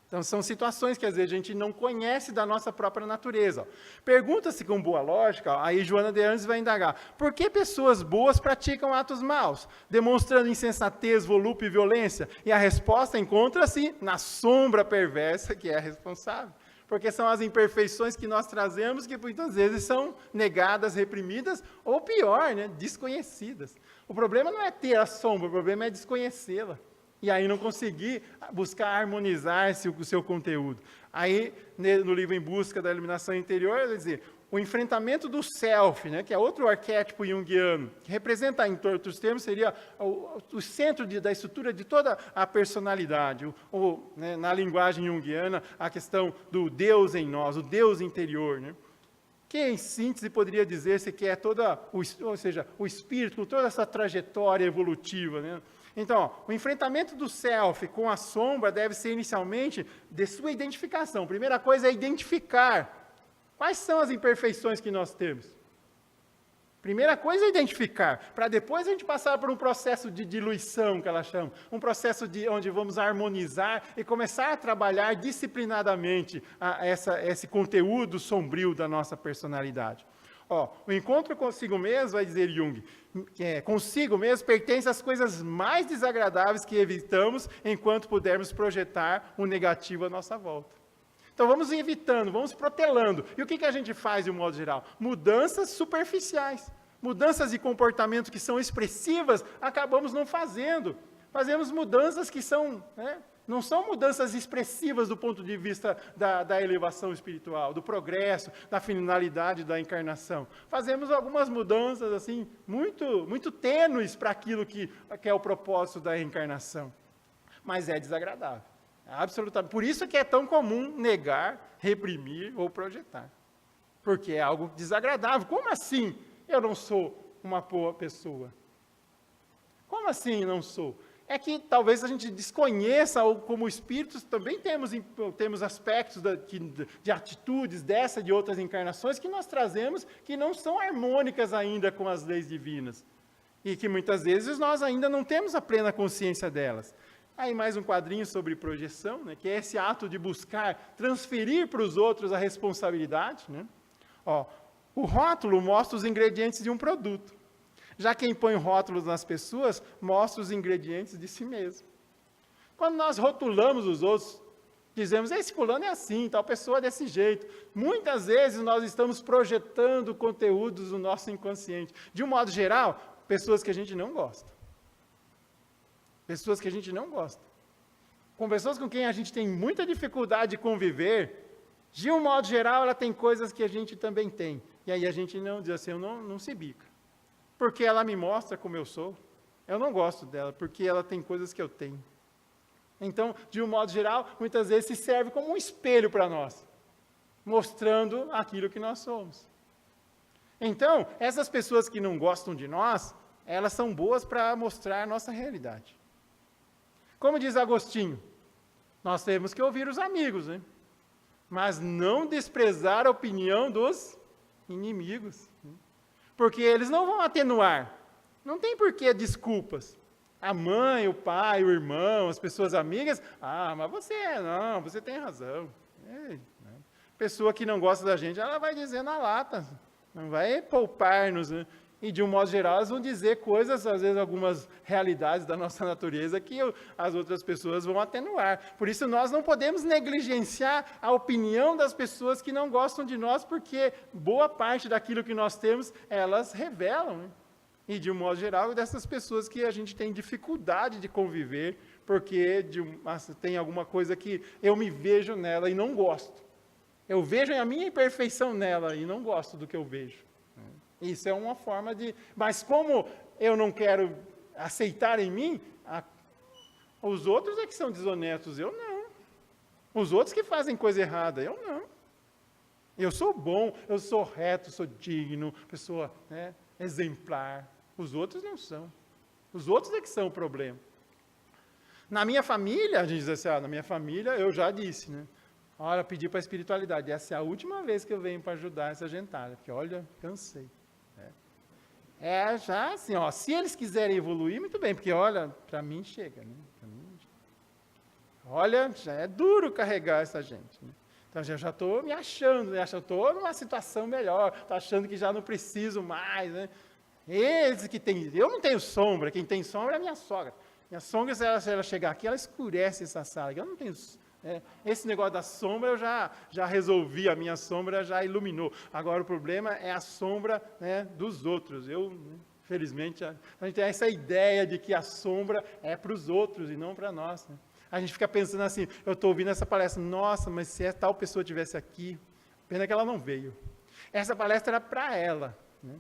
Então, são situações que às vezes a gente não conhece da nossa própria natureza. Pergunta-se com boa lógica, aí Joana de Anjos vai indagar, por que pessoas boas praticam atos maus, demonstrando insensatez, volúpio e violência? E a resposta encontra-se na sombra perversa que é a responsável. Porque são as imperfeições que nós trazemos que muitas vezes são negadas, reprimidas, ou pior, né, desconhecidas. O problema não é ter a sombra, o problema é desconhecê-la. E aí não conseguir buscar harmonizar o seu conteúdo. Aí, no livro Em Busca da Iluminação Interior, ele vai dizer, o enfrentamento do self, né, que é outro arquétipo junguiano, que representa, em outros termos, seria o centro da estrutura de toda a personalidade, né, na linguagem junguiana, a questão do Deus em nós, o Deus interior, né? Que, em síntese, poderia dizer-se que é o espírito, com toda essa trajetória evolutiva, né? Então, o enfrentamento do self com a sombra deve ser inicialmente de sua identificação. Primeira coisa é identificar quais são as imperfeições que nós temos. Primeira coisa é identificar, para depois a gente passar por um processo de diluição, que ela chama, um processo onde vamos harmonizar e começar a trabalhar disciplinadamente esse conteúdo sombrio da nossa personalidade. O encontro consigo mesmo, vai dizer Jung, consigo mesmo pertence às coisas mais desagradáveis que evitamos enquanto pudermos projetar o negativo à nossa volta. Então vamos evitando, vamos protelando. E o que a gente faz de um modo geral? Mudanças superficiais, mudanças de comportamento que são expressivas, acabamos não fazendo. Fazemos mudanças que são... não são mudanças expressivas do ponto de vista da elevação espiritual, do progresso, da finalidade da encarnação. Fazemos algumas mudanças assim muito, muito tênues para aquilo que é o propósito da reencarnação. Mas é desagradável. Absolutamente. Por isso que é tão comum negar, reprimir ou projetar. Porque é algo desagradável. Como assim eu não sou uma boa pessoa? Como assim não sou? É que talvez a gente desconheça, ou como espíritos também temos aspectos de atitudes dessa, de outras encarnações, que nós trazemos, que não são harmônicas ainda com as leis divinas. E que muitas vezes nós ainda não temos a plena consciência delas. Aí mais um quadrinho sobre projeção, né, que é esse ato de buscar transferir para os outros a responsabilidade. Né? O rótulo mostra os ingredientes de um produto. Já quem põe rótulos nas pessoas, mostra os ingredientes de si mesmo. Quando nós rotulamos os outros, dizemos, esse fulano é assim, tal pessoa é desse jeito. Muitas vezes nós estamos projetando conteúdos do nosso inconsciente. De um modo geral, pessoas que a gente não gosta. Pessoas que a gente não gosta. Com pessoas com quem a gente tem muita dificuldade de conviver, de um modo geral, ela tem coisas que a gente também tem. E aí a gente não diz assim, eu não se bica. Porque ela me mostra como eu sou. Eu não gosto dela, porque ela tem coisas que eu tenho. Então, de um modo geral, muitas vezes se serve como um espelho para nós, mostrando aquilo que nós somos. Então, essas pessoas que não gostam de nós, elas são boas para mostrar a nossa realidade. Como diz Agostinho, nós temos que ouvir os amigos, né? Mas não desprezar a opinião dos inimigos. Porque eles não vão atenuar. Não tem porquê desculpas. A mãe, o pai, o irmão, as pessoas amigas, mas você tem razão. Pessoa que não gosta da gente, ela vai dizer na lata, não vai poupar-nos, né? E, de um modo geral, elas vão dizer coisas, às vezes, algumas realidades da nossa natureza que as outras pessoas vão atenuar. Por isso, nós não podemos negligenciar a opinião das pessoas que não gostam de nós, porque boa parte daquilo que nós temos, elas revelam, né? E, de um modo geral, dessas pessoas que a gente tem dificuldade de conviver, porque tem alguma coisa que eu me vejo nela e não gosto. Eu vejo a minha imperfeição nela e não gosto do que eu vejo. Isso é uma forma de... Mas como eu não quero aceitar em mim, os outros é que são desonestos, eu não. Os outros que fazem coisa errada, eu não. Eu sou bom, eu sou reto, sou digno, pessoa, né, exemplar. Os outros não são. Os outros é que são o problema. Na minha família, a gente diz assim, na minha família eu já disse, né? Olha, pedi para a espiritualidade, essa é a última vez que eu venho para ajudar essa gentalha, porque olha, cansei. Já assim, se eles quiserem evoluir, muito bem, porque olha, para mim chega, né? Olha, já é duro carregar essa gente, né? Então, eu já estou me achando, né? Eu estou numa situação melhor, estou achando que já não preciso mais, né? Eles que têm... Eu não tenho sombra, quem tem sombra é a minha sogra. Minha sogra, se ela chegar aqui, ela escurece essa sala. Eu não tenho... esse negócio da sombra, eu já resolvi, a minha sombra já iluminou. Agora, o problema é a sombra, né, dos outros. Infelizmente, a gente tem essa ideia de que a sombra é para os outros e não para nós, né? A gente fica pensando assim, eu estou ouvindo essa palestra, nossa, mas se tal pessoa estivesse aqui, pena que ela não veio. Essa palestra era para ela, né?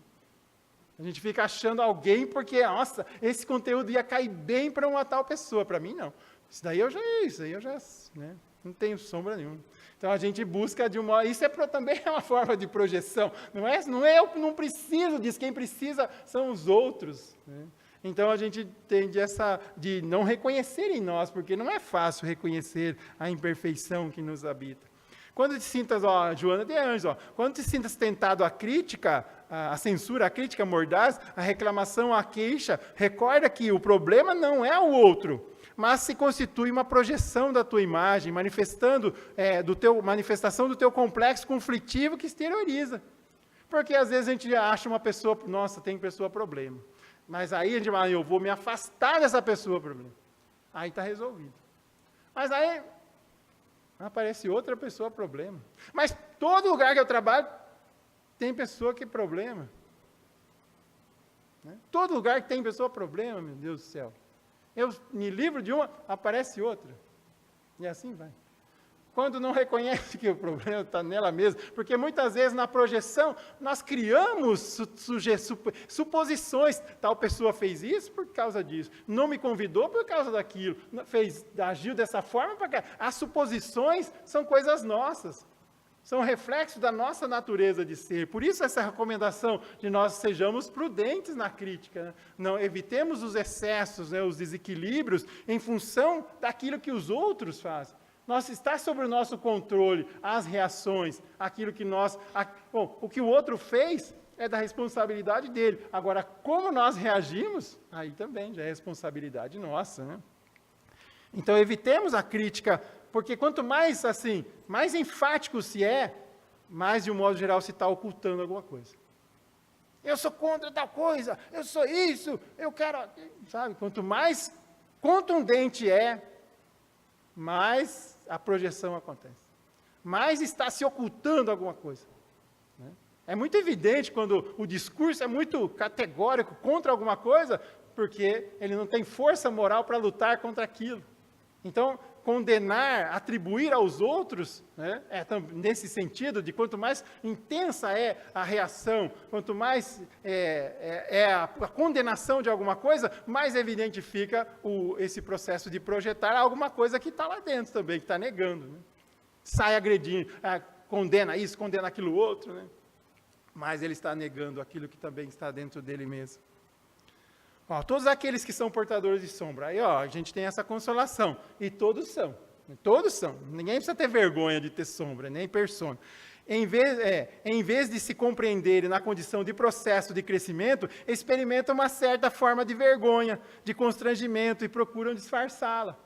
A gente fica achando alguém porque, nossa, esse conteúdo ia cair bem para uma tal pessoa. Para mim, não. Isso aí eu já, né, não tenho sombra nenhuma. Então, a gente busca de uma... Isso também é uma forma de projeção. Não é eu que não preciso disso, quem precisa são os outros, né? Então, a gente tem de não reconhecer em nós, porque não é fácil reconhecer a imperfeição que nos habita. Quando te sintas, Joana de Anjos, quando te sintas tentado à crítica, a censura, a crítica mordaz, a reclamação, a queixa, recorda que o problema não é o outro, mas se constitui uma projeção da tua imagem, manifestação do teu complexo conflitivo que exterioriza. Porque às vezes a gente acha uma pessoa, nossa, tem pessoa problema. Mas aí a gente fala, eu vou me afastar dessa pessoa problema. Aí está resolvido. Mas aí aparece outra pessoa problema. Mas todo lugar que eu trabalho tem pessoa que é problema. Né? Todo lugar que tem pessoa problema, meu Deus do céu. Eu me livro de uma, aparece outra. E assim vai. Quando não reconhece que o problema está nela mesma, porque muitas vezes na projeção nós criamos suposições, tal pessoa fez isso por causa disso, não me convidou por causa daquilo, agiu dessa forma, porque as suposições são coisas nossas, são reflexos da nossa natureza de ser. Por isso essa recomendação de nós sejamos prudentes na crítica, né? Não evitemos os excessos, né, os desequilíbrios em função daquilo que os outros fazem. Está sob o nosso controle as reações, aquilo que o que o outro fez é da responsabilidade dele. Agora, como nós reagimos, aí também já é responsabilidade nossa, né? Então, evitemos a crítica, porque quanto mais enfático se é, mais, de um modo geral, se está ocultando alguma coisa. Eu sou contra tal coisa, eu sou isso, eu quero... Sabe, quanto mais contundente mais a projeção acontece. Mais está se ocultando alguma coisa. Né? É muito evidente quando o discurso é muito categórico contra alguma coisa, porque ele não tem força moral para lutar contra aquilo. Então, condenar, atribuir aos outros, né, nesse sentido de quanto mais intensa é a reação, quanto mais a condenação de alguma coisa, mais evidente fica esse processo de projetar alguma coisa que está lá dentro também, que está negando. Né? Sai agredindo, condena isso, condena aquilo outro, né? Mas ele está negando aquilo que também está dentro dele mesmo. Todos aqueles que são portadores de sombra, aí a gente tem essa consolação, e todos são, ninguém precisa ter vergonha de ter sombra, nem persona. Em vez de se compreenderem na condição de processo de crescimento, experimentam uma certa forma de vergonha, de constrangimento, e procuram disfarçá-la.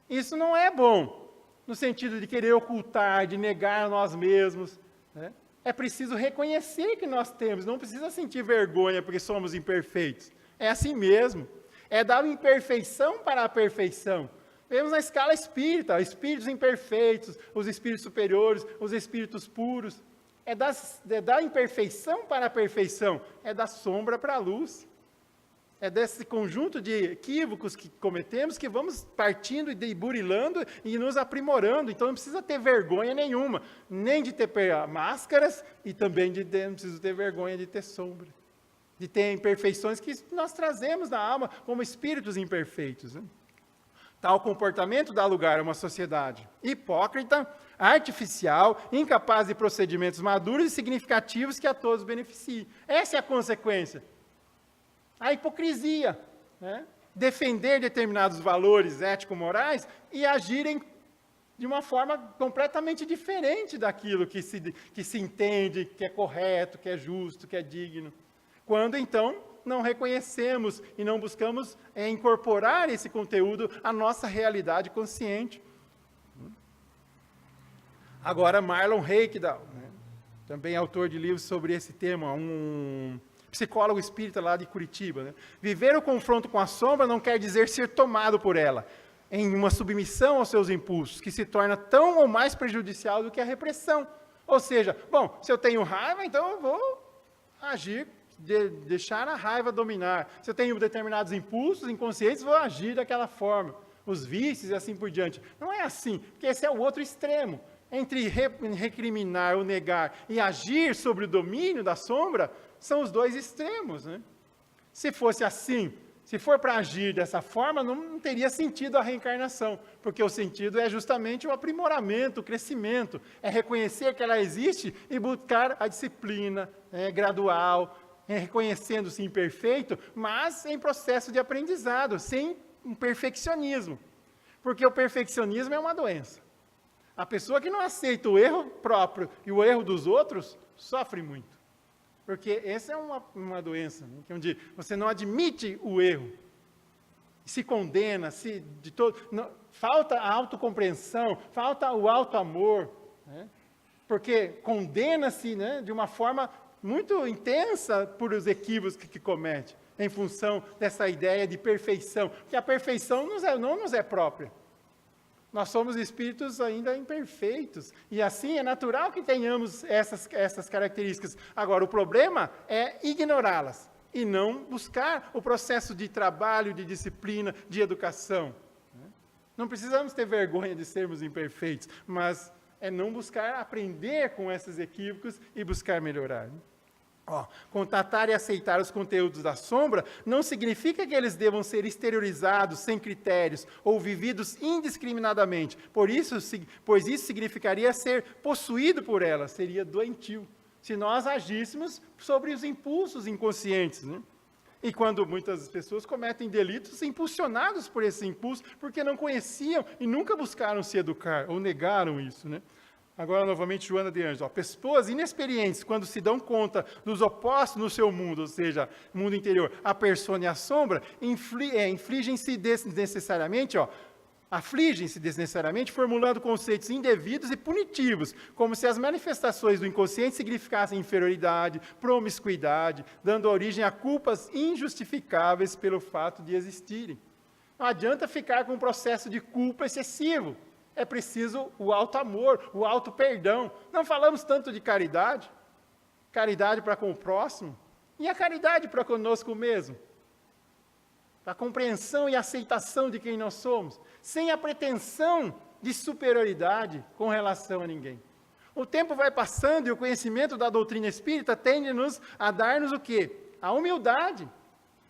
Isso não é bom, no sentido de querer ocultar, de negar nós mesmos, né? É preciso reconhecer que nós temos, não precisa sentir vergonha porque somos imperfeitos. É assim mesmo, é da imperfeição para a perfeição. Vemos na escala espírita, espíritos imperfeitos, os espíritos superiores, os espíritos puros. É da imperfeição para a perfeição, é da sombra para a luz. É desse conjunto de equívocos que cometemos que vamos partindo e burilando e nos aprimorando. Então não precisa ter vergonha nenhuma, nem de ter máscaras e também não precisa ter vergonha de ter sombra. de ter imperfeições que nós trazemos na alma como espíritos imperfeitos. Né? Tal comportamento dá lugar a uma sociedade hipócrita, artificial, incapaz de procedimentos maduros e significativos que a todos beneficiem. Essa é a consequência. A hipocrisia, né? Defender determinados valores ético-morais e agirem de uma forma completamente diferente daquilo que se entende, que é correto, que é justo, que é digno. Quando, então, não reconhecemos e não buscamos incorporar esse conteúdo à nossa realidade consciente. Agora, Marlon Reikdal, né, também autor de livros sobre esse tema, um psicólogo espírita lá de Curitiba. Né? Viver o confronto com a sombra não quer dizer ser tomado por ela, em uma submissão aos seus impulsos, que se torna tão ou mais prejudicial do que a repressão. Ou seja, bom, se eu tenho raiva, então eu vou agir, deixar a raiva dominar. Se eu tenho determinados impulsos inconscientes, vou agir daquela forma. Os vícios e assim por diante. Não é assim, porque esse é o outro extremo. Entre recriminar ou negar e agir sobre o domínio da sombra, são os dois extremos. Né? Se fosse assim, se for para agir dessa forma, não teria sentido a reencarnação, porque o sentido é justamente o aprimoramento, o crescimento, é reconhecer que ela existe e buscar a disciplina gradual, reconhecendo-se imperfeito, mas em processo de aprendizado, sem um perfeccionismo, porque o perfeccionismo é uma doença. A pessoa que não aceita o erro próprio e o erro dos outros, sofre muito. Porque essa é uma doença, né? Onde você não admite o erro, se condena, falta a autocompreensão, falta o auto-amor, né? Porque condena-se, né, de uma forma muito intensa por os equívocos que comete, em função dessa ideia de perfeição, que a perfeição não nos é própria. Nós somos espíritos ainda imperfeitos, e assim é natural que tenhamos essas características. Agora, o problema é ignorá-las, e não buscar o processo de trabalho, de disciplina, de educação. Não precisamos ter vergonha de sermos imperfeitos, mas é não buscar aprender com esses equívocos e buscar melhorar. Contatar e aceitar os conteúdos da sombra não significa que eles devam ser exteriorizados sem critérios ou vividos indiscriminadamente, pois isso significaria ser possuído por ela, seria doentio, se nós agíssemos sobre os impulsos inconscientes. Né? E quando muitas pessoas cometem delitos impulsionados por esse impulso, porque não conheciam e nunca buscaram se educar, ou negaram isso, né? Agora, novamente, Joana de Anjos. Pessoas inexperientes, quando se dão conta dos opostos no seu mundo, ou seja, mundo interior, a persona e a sombra, afligem-se desnecessariamente, formulando conceitos indevidos e punitivos, como se as manifestações do inconsciente significassem inferioridade, promiscuidade, dando origem a culpas injustificáveis pelo fato de existirem. Não adianta ficar com um processo de culpa excessivo. É preciso o auto-amor, o auto-perdão. Não falamos tanto de caridade, caridade para com o próximo, e a caridade para conosco mesmo. A compreensão e aceitação de quem nós somos, sem a pretensão de superioridade com relação a ninguém. O tempo vai passando e o conhecimento da doutrina espírita tende a dar-nos o quê? A humildade.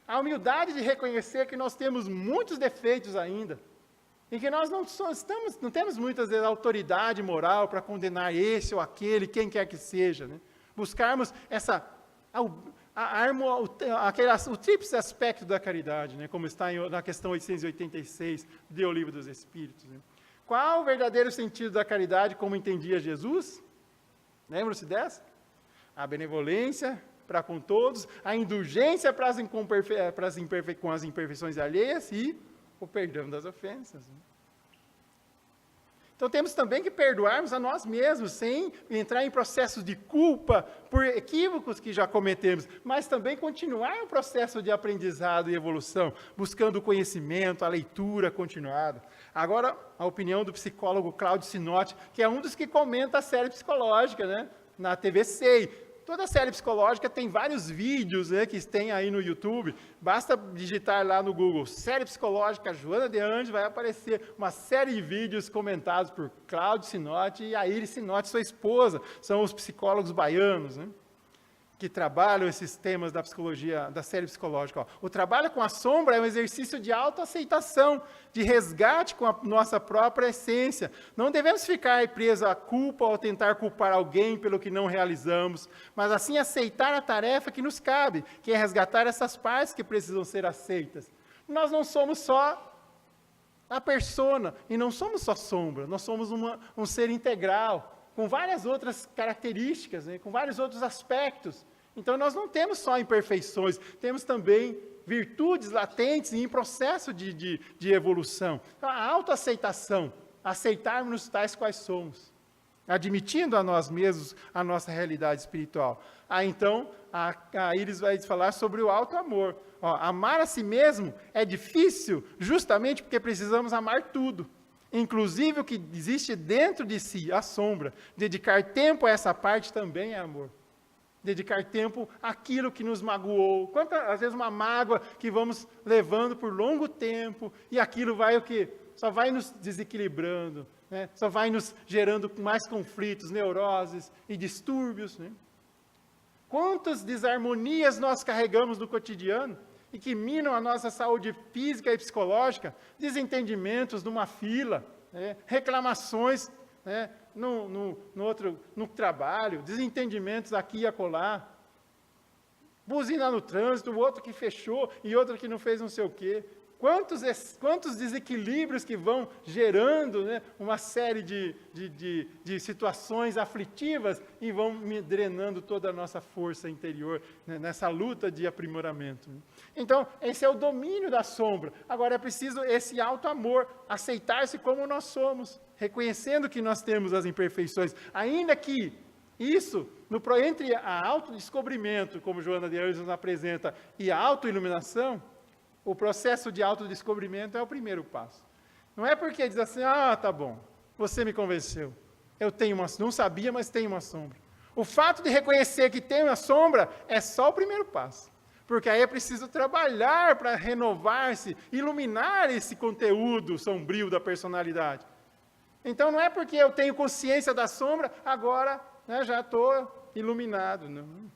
A humildade de reconhecer que nós temos muitos defeitos ainda, e que nós não temos muitas vezes autoridade moral para condenar esse ou aquele, quem quer que seja. Né? Buscarmos o tríplice aspecto da caridade, né? Como está na questão 886 do Livro dos Espíritos. Né? Qual o verdadeiro sentido da caridade, como entendia Jesus? Lembram-se dessa? A benevolência para com todos, a indulgência com as imperfeições alheias e o perdão das ofensas. Então temos também que perdoarmos a nós mesmos, sem entrar em processos de culpa por equívocos que já cometemos, mas também continuar o processo de aprendizado e evolução, buscando o conhecimento, a leitura continuada. Agora, a opinião do psicólogo Cláudio Sinotti, que é um dos que comenta a série psicológica, né, na TV SEI. Toda a série psicológica tem vários vídeos, né, que tem aí no YouTube. Basta digitar lá no Google, série psicológica Joana de Anjos, vai aparecer uma série de vídeos comentados por Cláudio Sinotti e a Iris Sinotti, sua esposa. São os psicólogos baianos. Né? que trabalham esses temas da psicologia, da série psicológica. Ó. O trabalho com a sombra é um exercício de autoaceitação, de resgate com a nossa própria essência. Não devemos ficar presos à culpa ou tentar culpar alguém pelo que não realizamos, mas assim aceitar a tarefa que nos cabe, que é resgatar essas partes que precisam ser aceitas. Nós não somos só a persona, e não somos só sombra, nós somos um ser integral, com várias outras características, né, com vários outros aspectos. Então, nós não temos só imperfeições, temos também virtudes latentes e em processo de evolução. Então, a autoaceitação, aceitarmos tais quais somos, admitindo a nós mesmos a nossa realidade espiritual. Então, a Iris vai falar sobre o auto-amor. Amar a si mesmo é difícil justamente porque precisamos amar tudo, inclusive o que existe dentro de si, a sombra. Dedicar tempo a essa parte também é amor. Dedicar tempo àquilo que nos magoou. Às vezes uma mágoa que vamos levando por longo tempo, e aquilo vai o quê? Só vai nos desequilibrando, né? Só vai nos gerando mais conflitos, neuroses e distúrbios, né? Quantas desarmonias nós carregamos no cotidiano e que minam a nossa saúde física e psicológica, desentendimentos numa fila, né? Reclamações, né? no trabalho, desentendimentos aqui e acolá, buzina no trânsito, o outro que fechou e outro que não fez não sei o quê. Quantos desequilíbrios que vão gerando, né, uma série de situações aflitivas e vão drenando toda a nossa força interior, né, nessa luta de aprimoramento. Então, esse é o domínio da sombra. Agora é preciso esse auto-amor, aceitar-se como nós somos, reconhecendo que nós temos as imperfeições, ainda que isso, entre a autodescobrimento, como Joana de Ângeles nos apresenta, e a autoiluminação, o processo de autodescobrimento é o primeiro passo. Não é porque diz assim, tá bom, você me convenceu, não sabia, mas tenho uma sombra. O fato de reconhecer que tem uma sombra é só o primeiro passo, porque aí é preciso trabalhar para renovar-se, iluminar esse conteúdo sombrio da personalidade. Então não é porque eu tenho consciência da sombra, agora, né, já estou iluminado. Não.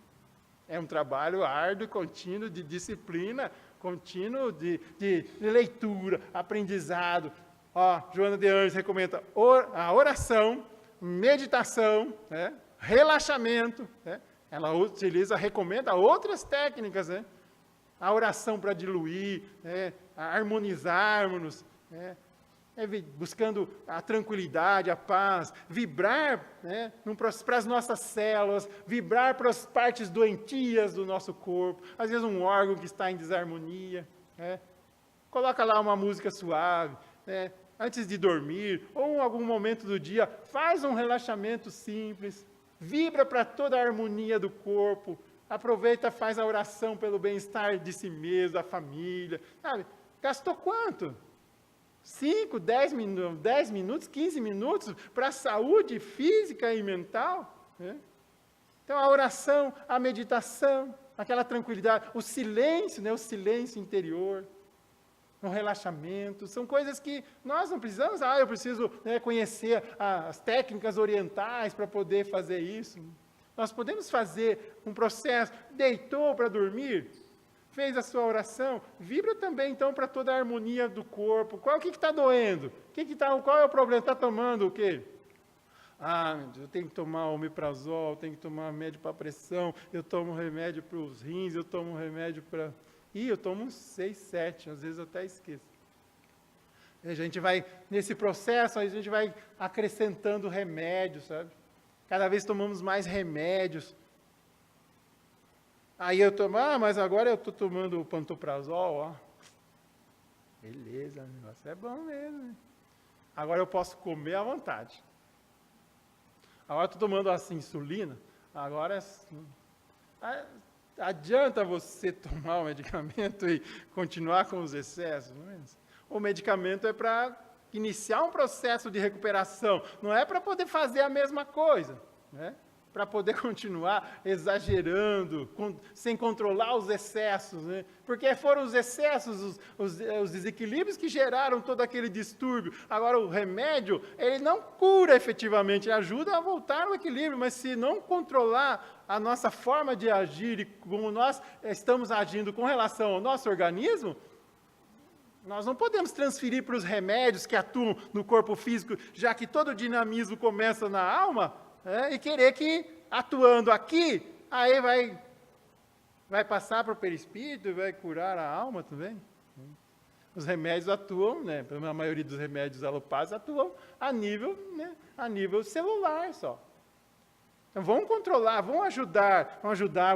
É um trabalho árduo e contínuo de disciplina, contínuo de leitura, aprendizado. Joana de Ângeles recomenda a oração, meditação, né, relaxamento. Né, ela recomenda outras técnicas. Né, a oração para diluir, né, harmonizarmos, né, buscando a tranquilidade, a paz, vibrar, né, para as nossas células, vibrar para as partes doentias do nosso corpo, às vezes um órgão que está em desarmonia, né, coloca lá uma música suave, né, antes de dormir, ou em algum momento do dia, faz um relaxamento simples, vibra para toda a harmonia do corpo, aproveita, faz a oração pelo bem-estar de si mesmo, da família, sabe? Gastou quanto? 5, 10 minutos, 15 minutos para a saúde física e mental. Né? Então, a oração, a meditação, aquela tranquilidade, o silêncio, né? O silêncio interior, o relaxamento, são coisas que nós não precisamos, eu preciso, né, conhecer as técnicas orientais para poder fazer isso. Nós podemos fazer um processo, deitou para dormir, fez a sua oração, vibra também, então, para toda a harmonia do corpo. O que está doendo? Qual é o problema? Está tomando o quê? Eu tenho que tomar omeprazol, tenho que tomar remédio para pressão, eu tomo remédio para os rins, eu tomo remédio para... eu tomo uns 6, 7, às vezes eu até esqueço. A gente vai, nesse processo, a gente vai acrescentando remédios, sabe? Cada vez tomamos mais remédios. Aí eu tomo, mas agora eu estou tomando o pantoprazol, Beleza, o negócio é bom mesmo. Né? Agora eu posso comer à vontade. Agora eu estou tomando essa insulina, agora adianta você tomar o medicamento e continuar com os excessos? Não é isso? O medicamento é para iniciar um processo de recuperação, não é para poder fazer a mesma coisa, né? para poder continuar exagerando, sem controlar os excessos, né? Porque foram os excessos, os desequilíbrios que geraram todo aquele distúrbio. Agora, o remédio, ele não cura efetivamente, ele ajuda a voltar ao equilíbrio, mas se não controlar a nossa forma de agir e como nós estamos agindo com relação ao nosso organismo, nós não podemos transferir para os remédios que atuam no corpo físico, já que todo o dinamismo começa na alma, e querer que, atuando aqui, aí vai passar para o perispírito e vai curar a alma também. Os remédios atuam, né, a maioria dos remédios alopáticos atuam a nível celular só. Então, vão controlar, vão ajudar,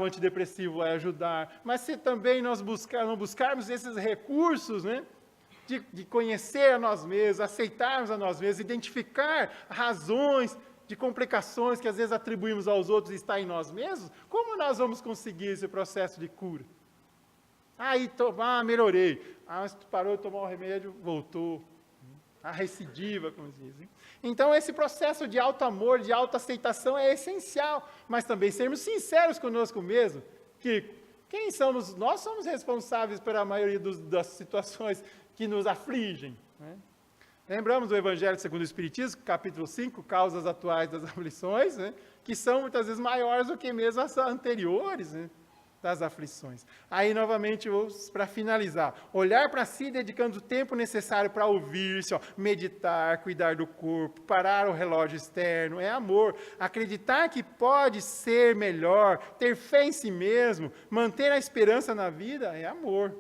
o antidepressivo vai ajudar, mas se também nós não buscarmos esses recursos, né, de conhecer a nós mesmos, aceitarmos a nós mesmos, identificar razões de complicações que às vezes atribuímos aos outros e está em nós mesmos, como nós vamos conseguir esse processo de cura? Melhorei. Mas tu parou de tomar o remédio, voltou. A recidiva, como se diz. Então, esse processo de alto amor, de autoaceitação é essencial, mas também sermos sinceros conosco mesmo, que quem somos? Nós somos responsáveis pela maioria das situações que nos afligem, né? Lembramos do Evangelho segundo o Espiritismo, capítulo 5, causas atuais das aflições, né? Que são muitas vezes maiores do que mesmo as anteriores, né, das aflições. Aí, novamente, para finalizar, olhar para si, dedicando o tempo necessário para ouvir-se, meditar, cuidar do corpo, parar o relógio externo, é amor. Acreditar que pode ser melhor, ter fé em si mesmo, manter a esperança na vida, é amor.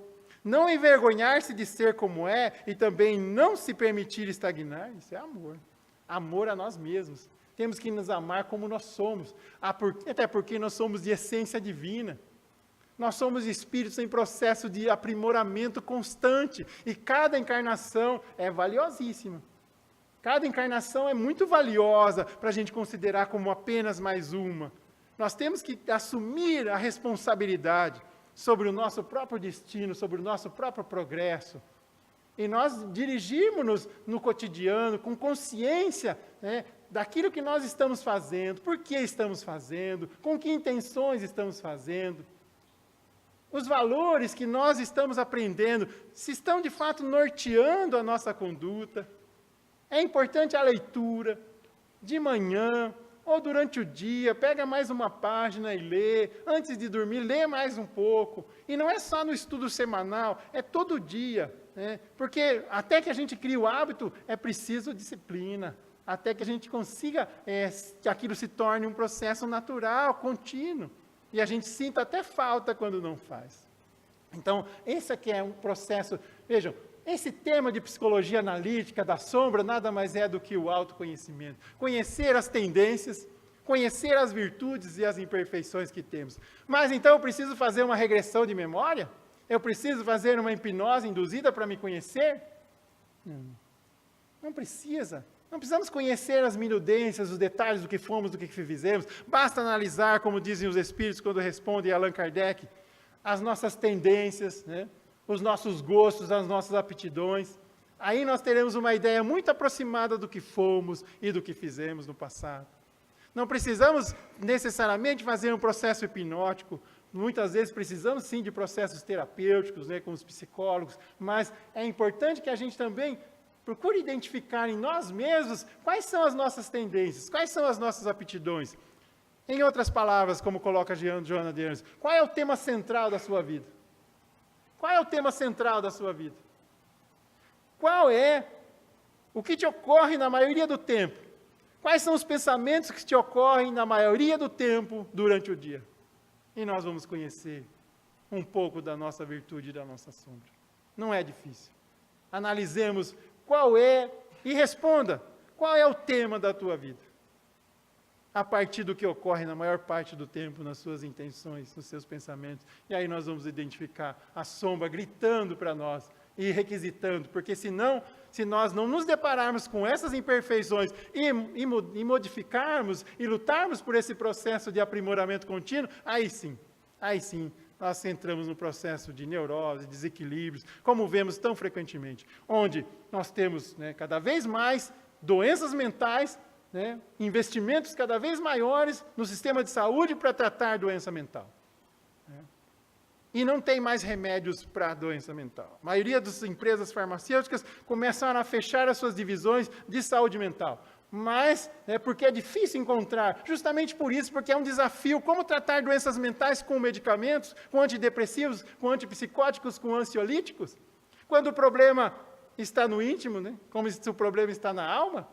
Não envergonhar-se de ser como é e também não se permitir estagnar, isso é amor. Amor a nós mesmos. Temos que nos amar como nós somos, até porque nós somos de essência divina. Nós somos espíritos em processo de aprimoramento constante e cada encarnação é valiosíssima. Cada encarnação é muito valiosa para a gente considerar como apenas mais uma. Nós temos que assumir a responsabilidade sobre o nosso próprio destino, sobre o nosso próprio progresso. E nós dirigirmos-nos no cotidiano com consciência, né, daquilo que nós estamos fazendo, por que estamos fazendo, com que intenções estamos fazendo. Os valores que nós estamos aprendendo, se estão de fato norteando a nossa conduta. É importante a leitura, de manhã, ou durante o dia, pega mais uma página e lê, antes de dormir, lê mais um pouco. E não é só no estudo semanal, é todo dia, né? Porque até que a gente crie o hábito, é preciso disciplina, até que a gente consiga que aquilo se torne um processo natural, contínuo, e a gente sinta até falta quando não faz. Então, esse aqui é um processo, vejam, esse tema de psicologia analítica da sombra nada mais é do que o autoconhecimento. Conhecer as tendências, conhecer as virtudes e as imperfeições que temos. Mas então eu preciso fazer uma regressão de memória? Eu preciso fazer uma hipnose induzida para me conhecer? Não precisa. Não precisamos conhecer as minudências, os detalhes do que fomos, do que fizemos. Basta analisar, como dizem os espíritos quando respondem a Allan Kardec, as nossas tendências, né? Os nossos gostos, as nossas aptidões. Aí nós teremos uma ideia muito aproximada do que fomos e do que fizemos no passado. Não precisamos necessariamente fazer um processo hipnótico. Muitas vezes precisamos sim de processos terapêuticos, né, com os psicólogos, mas é importante que a gente também procure identificar em nós mesmos quais são as nossas tendências, quais são as nossas aptidões. Em outras palavras, como coloca Joana de Ângeles, qual é o tema central da sua vida? Qual é o tema central da sua vida? Qual é o que te ocorre na maioria do tempo? Quais são os pensamentos que te ocorrem na maioria do tempo durante o dia? E nós vamos conhecer um pouco da nossa virtude e da nossa sombra. Não é difícil. Analisemos qual é e responda, qual é o tema da tua vida? A partir do que ocorre na maior parte do tempo, nas suas intenções, nos seus pensamentos. E aí nós vamos identificar a sombra gritando para nós e requisitando, porque senão, se nós não nos depararmos com essas imperfeições e modificarmos e lutarmos por esse processo de aprimoramento contínuo, aí sim, nós entramos no processo de neurose, desequilíbrios, como vemos tão frequentemente, onde nós temos, né, cada vez mais doenças mentais né, investimentos cada vez maiores no sistema de saúde para tratar doença mental. E não tem mais remédios para a doença mental. A maioria das empresas farmacêuticas começaram a fechar as suas divisões de saúde mental. Mas, porque é difícil encontrar, justamente por isso, porque é um desafio, como tratar doenças mentais com medicamentos, com antidepressivos, com antipsicóticos, com ansiolíticos, quando o problema está no íntimo, né? Como se o problema está na alma,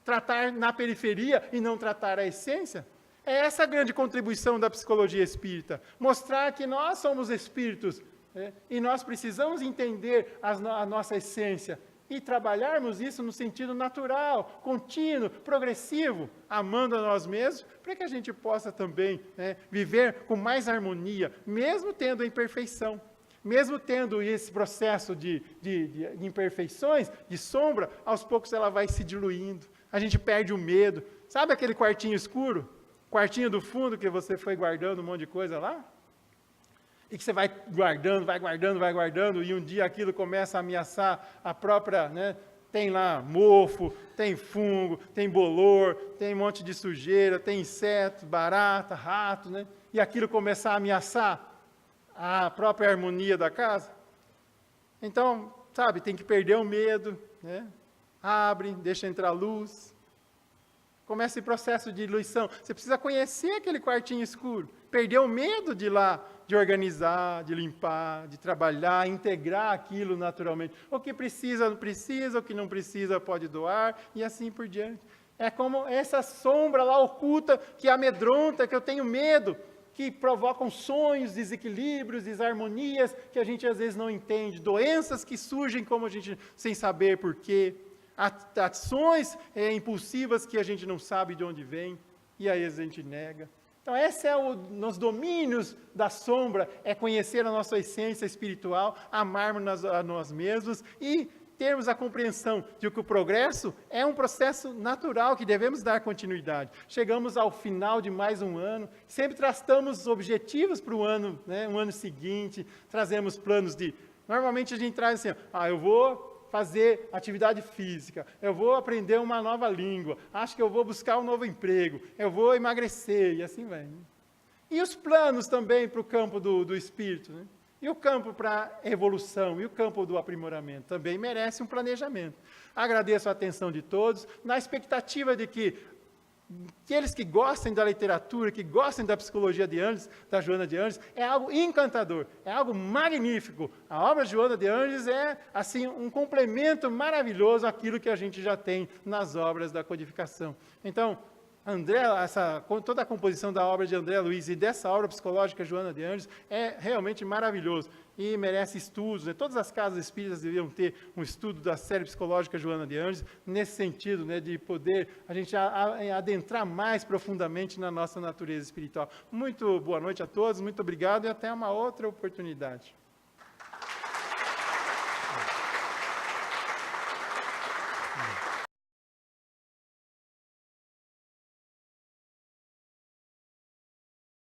tratar na periferia e não tratar a essência. É essa a grande contribuição da psicologia espírita, mostrar que nós somos espíritos, e nós precisamos entender a nossa essência e trabalharmos isso no sentido natural, contínuo, progressivo, amando a nós mesmos, para que a gente possa também viver com mais harmonia, mesmo tendo a imperfeição, mesmo tendo esse processo de imperfeições, de sombra, aos poucos ela vai se diluindo, a gente perde o medo. Sabe aquele quartinho escuro? Quartinho do fundo que você foi guardando um monte de coisa lá? E que você vai guardando, e um dia aquilo começa a ameaçar a própria, tem lá mofo, tem fungo, tem bolor, tem um monte de sujeira, tem insetos, barata, rato, e aquilo começa a ameaçar a própria harmonia da casa. Então, sabe, tem que perder o medo, abre, deixa entrar luz. Começa esse processo de diluição. Você precisa conhecer aquele quartinho escuro, perder o medo de ir lá, de organizar, de limpar, de trabalhar, integrar aquilo naturalmente. O que precisa, não precisa, o que não precisa, pode doar, e assim por diante. É como essa sombra lá oculta, que amedronta, que eu tenho medo, que provocam sonhos, desequilíbrios, desarmonias, que a gente às vezes não entende, doenças que surgem como a gente, sem saber porquê, ações impulsivas que a gente não sabe de onde vem, e aí a gente nega. Então, esse é nos domínios da sombra, é conhecer a nossa essência espiritual, amarmos a nós mesmos e termos a compreensão de que o progresso é um processo natural que devemos dar continuidade. Chegamos ao final de mais um ano, sempre traçamos objetivos para o ano, um ano seguinte, trazemos planos normalmente a gente traz assim, eu vou fazer atividade física, eu vou aprender uma nova língua, acho que eu vou buscar um novo emprego, eu vou emagrecer, e assim vai. E os planos também para o campo do espírito, e o campo para a evolução, e o campo do aprimoramento, também merece um planejamento. Agradeço a atenção de todos, na expectativa de que aqueles que gostem da literatura, que gostem da psicologia de Andes, da Joana de Andes, é algo encantador, é algo magnífico. A obra de Joana de Andes é, assim, um complemento maravilhoso àquilo que a gente já tem nas obras da codificação. Então, toda a composição da obra de André Luiz e dessa obra psicológica Joana de Andes é realmente maravilhoso e merece estudos. Todas as casas espíritas deveriam ter um estudo da série psicológica Joana de Andes, nesse sentido, de poder a gente adentrar mais profundamente na nossa natureza espiritual. Muito boa noite a todos, muito obrigado e até uma outra oportunidade.